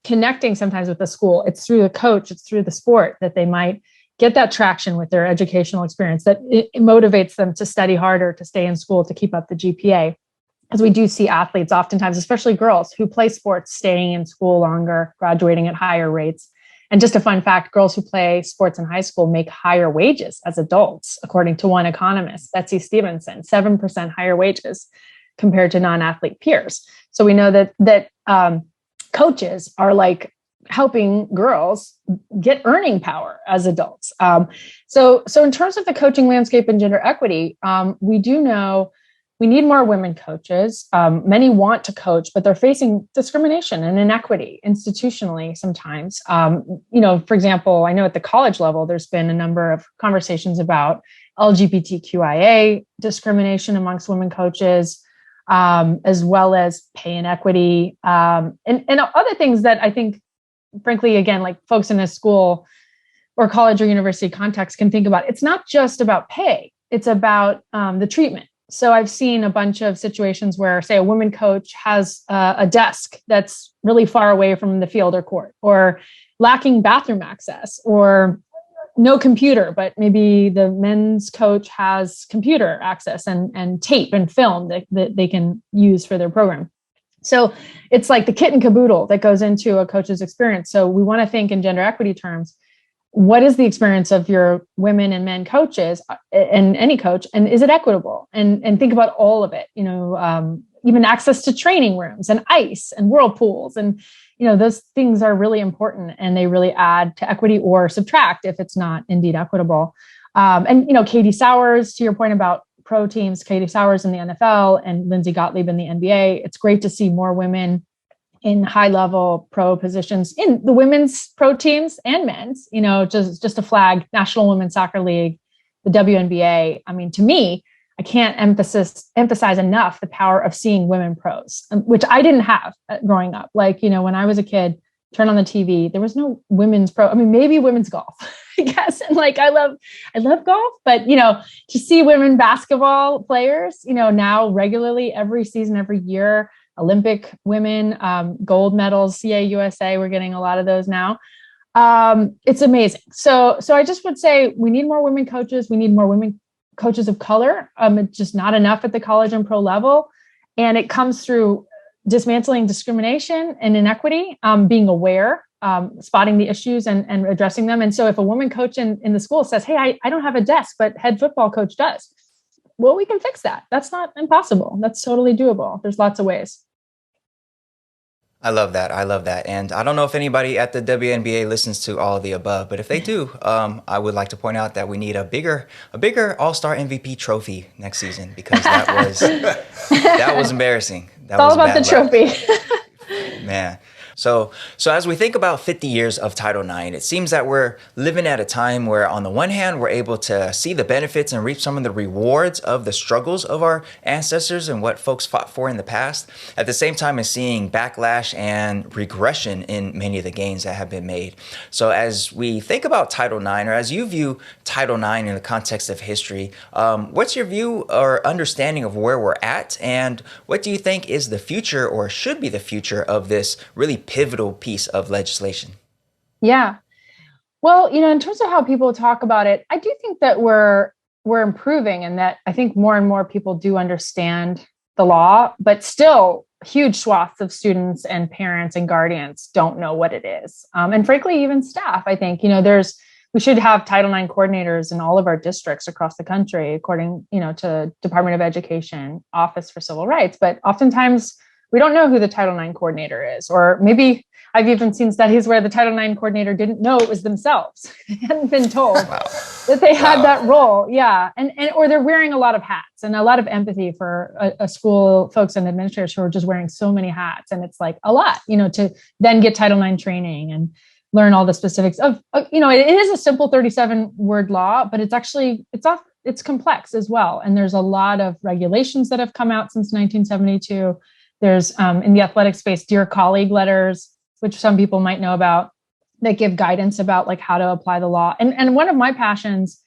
connecting sometimes with the school. It's through the coach, it's through the sport that they might get that traction with their educational experience, that it motivates them to study harder, to stay in school, to keep up the GPA. As we do see athletes, oftentimes, especially girls who play sports, staying in school longer, graduating at higher rates. And just a fun fact, girls who play sports in high school make higher wages as adults, according to one economist, Betsy Stevenson, 7% higher wages compared to non-athlete peers. So we know that coaches are like helping girls get earning power as adults. So in terms of the coaching landscape and gender equity, we do know we need more women coaches. Many want to coach, but they're facing discrimination and inequity institutionally sometimes. For example, I know at the college level, there's been a number of conversations about LGBTQIA discrimination amongst women coaches, as well as pay inequity, and other things that I think, frankly, again, like folks in a school or college or university context can think about. It's not just about pay, it's about the treatment. So I've seen a bunch of situations where, say, a woman coach has a desk that's really far away from the field or court, or lacking bathroom access, or no computer, but maybe the men's coach has computer access and tape and film that they can use for their program. So it's like the kit and caboodle that goes into a coach's experience. So we want to think in gender equity terms. What is the experience of your women and men coaches and any coach? And is it equitable? And think about all of it, even access to training rooms and ice and whirlpools. And, those things are really important, and they really add to equity or subtract if it's not indeed equitable. Katie Sowers, to your point about pro teams, Katie Sowers in the NFL and Lindsay Gottlieb in the NBA. It's great to see more women in high-level pro positions in the women's pro teams and men's, just a flag, National Women's Soccer League, the WNBA. To me, I can't emphasize enough the power of seeing women pros, which I didn't have growing up. When I was a kid, turn on the TV, there was no women's pro. Maybe women's golf, I guess. And I love golf, but, to see women basketball players, now regularly every season, every year, Olympic women, gold medals, CA USA, we're getting a lot of those now. It's amazing. So I just would say we need more women coaches. We need more women coaches of color. It's just not enough at the college and pro level. And it comes through dismantling discrimination and inequity, being aware, spotting the issues and addressing them. And so if a woman coach in the school says, hey, I don't have a desk, but head football coach does. Well, we can fix that. That's not impossible. That's totally doable. There's lots of ways. I love that. I love that. And I don't know if anybody at the WNBA listens to all of the above, but if they do, I would like to point out that we need a bigger All-Star MVP trophy next season, because that was embarrassing. That It's all was about the bad luck. trophy. Man. So as we think about 50 years of Title IX, it seems that we're living at a time where, on the one hand, we're able to see the benefits and reap some of the rewards of the struggles of our ancestors and what folks fought for in the past, at the same time as seeing backlash and regression in many of the gains that have been made. So as we think about Title IX, or as you view Title IX in the context of history, what's your view or understanding of where we're at, and what do you think is the future, or should be the future, of this really pivotal piece of legislation? Yeah. Well, in terms of how people talk about it, I do think that we're improving, and that I think more and more people do understand the law, but still huge swaths of students and parents and guardians don't know what it is. And frankly, even staff, I think, we should have Title IX coordinators in all of our districts across the country, according, to Department of Education, Office for Civil Rights. But oftentimes we don't know who the Title IX coordinator is, or maybe I've even seen studies where the Title IX coordinator didn't know it was themselves. They hadn't been told that they had that role. Yeah. And or they're wearing a lot of hats, and a lot of empathy for a school folks and administrators who are just wearing so many hats. And it's like a lot, to then get Title IX training and learn all the specifics of, it is a simple 37-word law, but it's complex as well. And there's a lot of regulations that have come out since 1972. There's in the athletic space, Dear Colleague letters, which some people might know about, that give guidance about like how to apply the law. And one of my passions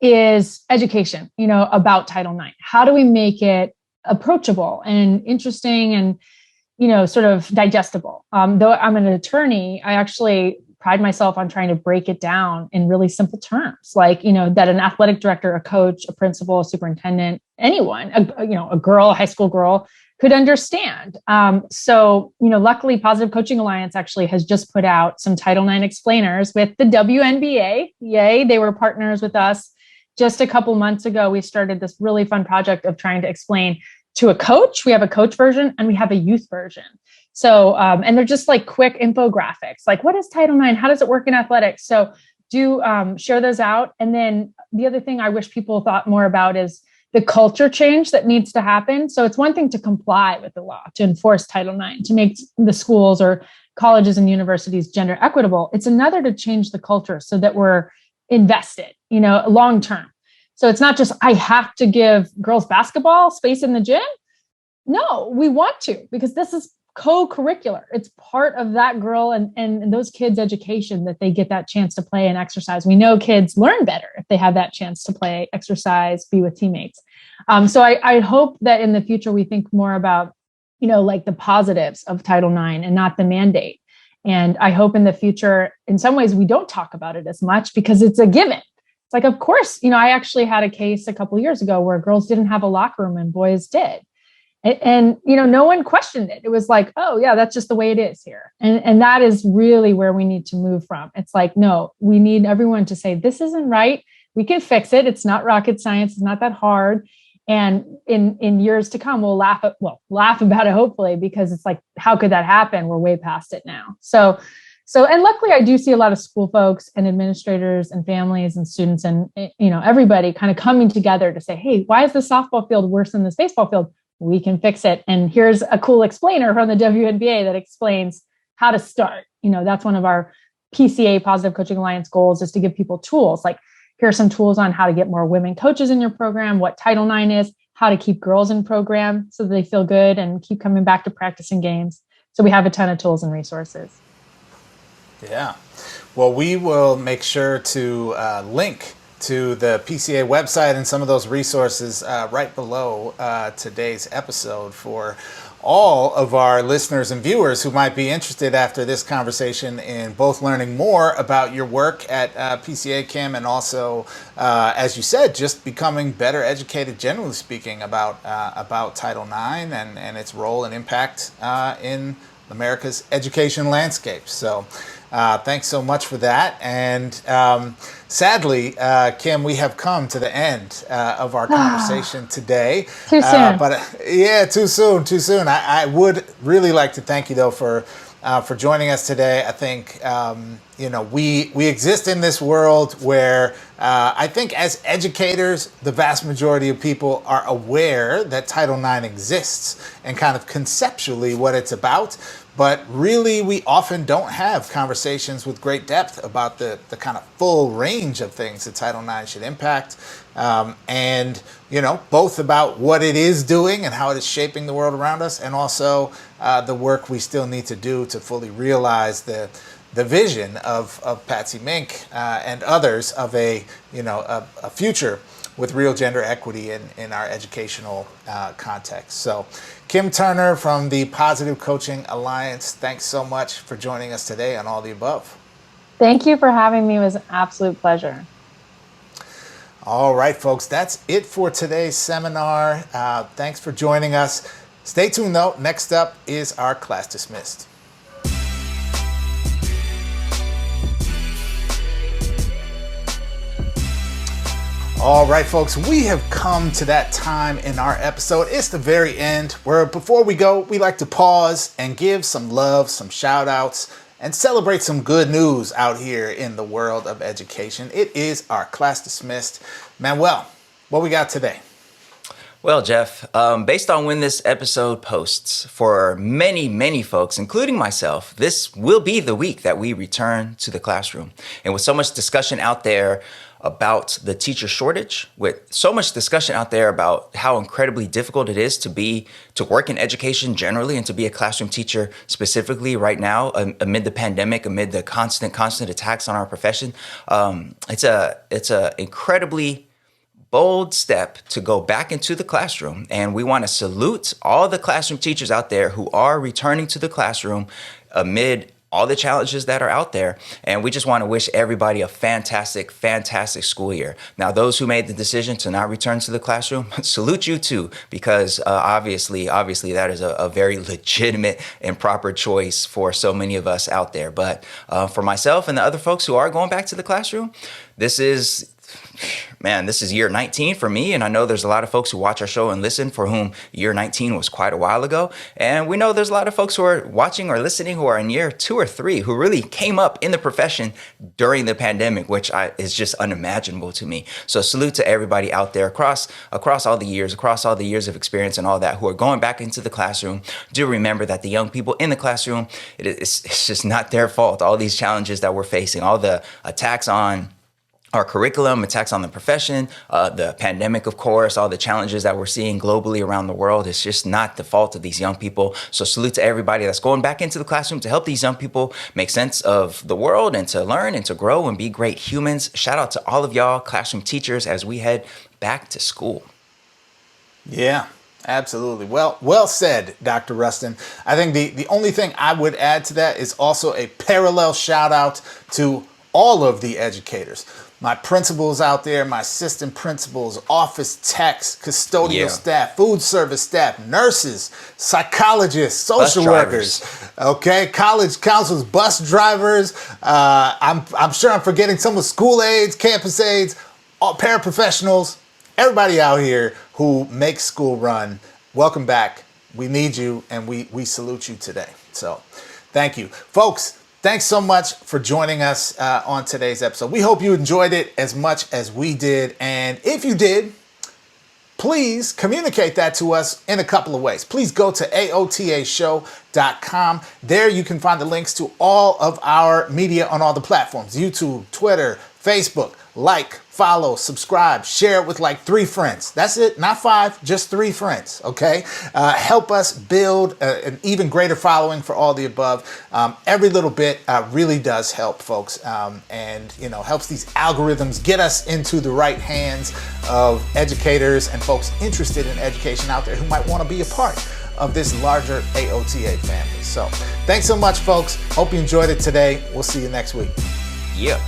is education, about Title IX. How do we make it approachable and interesting and, sort of digestible? Though I'm an attorney, I actually pride myself on trying to break it down in really simple terms, like, that an athletic director, a coach, a principal, a superintendent, anyone, a girl, a high school girl, could understand. So, luckily, Positive Coaching Alliance actually has just put out some Title IX explainers with the WNBA. Yay, they were partners with us. Just a couple months ago, we started this really fun project of trying to explain to a coach. We have a coach version and we have a youth version. So, and they're just like quick infographics, like what is Title IX? How does it work in athletics? So do share those out. And then the other thing I wish people thought more about is the culture change that needs to happen. So it's one thing to comply with the law, to enforce Title IX, to make the schools or colleges and universities gender equitable. It's another to change the culture so that we're invested, long term. So it's not just, I have to give girls basketball space in the gym. No, we want to, because this is co-curricular. It's part of that girl and those kids' education that they get that chance to play and exercise. We know kids learn better if they have that chance to play, exercise, be with teammates. So I hope that in the future, we think more about, like the positives of Title IX and not the mandate. And I hope in the future, in some ways, we don't talk about it as much because it's a given. It's like, of course, I actually had a case a couple of years ago where girls didn't have a locker room and boys did. And no one questioned it. It was like, oh, yeah, that's just the way it is here. And that is really where we need to move from. It's like, no, we need everyone to say, this isn't right. We can fix it. It's not rocket science. It's not that hard. And in years to come, we'll laugh about it, hopefully, because it's like, how could that happen? We're way past it now. So, and luckily I do see a lot of school folks and administrators and families and students and, everybody kind of coming together to say, hey, why is the softball field worse than this baseball field? We can fix it. And here's a cool explainer from the WNBA that explains how to start. That's one of our PCA, Positive Coaching Alliance, goals, is to give people tools. Like, here are some tools on how to get more women coaches in your program, what Title IX is, how to keep girls in program so that they feel good and keep coming back to practicing games. So we have a ton of tools and resources. Yeah. Well, we will make sure to link to the PCA website and some of those resources right below today's episode for all of our listeners and viewers who might be interested after this conversation in both learning more about your work at PCA, Kim, and also, as you said, just becoming better educated, generally speaking, about Title IX and its role and impact in America's education landscape. So Thanks so much for that. And sadly, Kim, we have come to the end of our conversation today. Too soon. Too soon. I would really like to thank you, though, for joining us today. I think, we exist in this world where I think as educators, the vast majority of people are aware that Title IX exists and kind of conceptually what it's about. But really, we often don't have conversations with great depth about the kind of full range of things that Title IX should impact. And, both about what it is doing and how it is shaping the world around us, and also the work we still need to do to fully realize the vision of Patsy Mink and others of a future with real gender equity in our educational context. So, Kim Turner from the Positive Coaching Alliance, thanks so much for joining us today on All the Above. Thank you for having me. It was an absolute pleasure. All right, folks, that's it for today's seminar. Thanks for joining us. Stay tuned, though. Next up is our Class Dismissed. All right, folks, we have come to that time in our episode. It's the very end where before we go, we like to pause and give some love, some shout outs, and celebrate some good news out here in the world of education. It is our Class Dismissed. Manuel, what we got today? Well, Jeff, based on when this episode posts, for many, many folks, including myself, this will be the week that we return to the classroom. And with so much discussion out there about the teacher shortage, with so much discussion out there about how incredibly difficult it is to work in education generally and to be a classroom teacher specifically right now amid the pandemic, amid the constant attacks on our profession, it's a incredibly bold step to go back into the classroom. And we want to salute all the classroom teachers out there who are returning to the classroom amid all the challenges that are out there. And we just want to wish everybody a fantastic, fantastic school year. Now, those who made the decision to not return to the classroom, salute you too, because obviously that is a very legitimate and proper choice for so many of us out there. But for myself and the other folks who are going back to the classroom, this is year 19 for me. And I know there's a lot of folks who watch our show and listen for whom year 19 was quite a while ago. And we know there's a lot of folks who are watching or listening who are in year 2 or 3 who really came up in the profession during the pandemic, which is just unimaginable to me. So salute to everybody out there across all the years of experience and all that who are going back into the classroom. Do remember that the young people in the classroom, it's just not their fault. All these challenges that we're facing, all the attacks on our curriculum, attacks on the profession, the pandemic, of course, all the challenges that we're seeing globally around the world. It's just not the fault of these young people. So salute to everybody that's going back into the classroom to help these young people make sense of the world and to learn and to grow and be great humans. Shout out to all of y'all classroom teachers as we head back to school. Yeah, absolutely. Well said, Dr. Rustin. I think the only thing I would add to that is also a parallel shout out to all of the educators. My principals out there, my assistant principals, office techs, custodial staff, food service staff, nurses, psychologists, social workers, okay, college counselors, bus drivers. I'm sure I'm forgetting some of school aides, campus aides, all paraprofessionals, everybody out here who makes school run. Welcome back. We need you, and we salute you today. So thank you. Folks, thanks so much for joining us on today's episode. We hope you enjoyed it as much as we did. And if you did, please communicate that to us in a couple of ways. Please go to aotashow.com. There you can find the links to all of our media on all the platforms: YouTube, Twitter, Facebook. Like, follow, subscribe, share it with like 3 friends. That's it, not 5, just 3 friends, okay? Help us build an even greater following for All the Above. Every little bit really does help, folks, and helps these algorithms get us into the right hands of educators and folks interested in education out there who might want to be a part of this larger AOTA family. So thanks so much, folks. Hope you enjoyed it today. We'll see you next week. Yeah.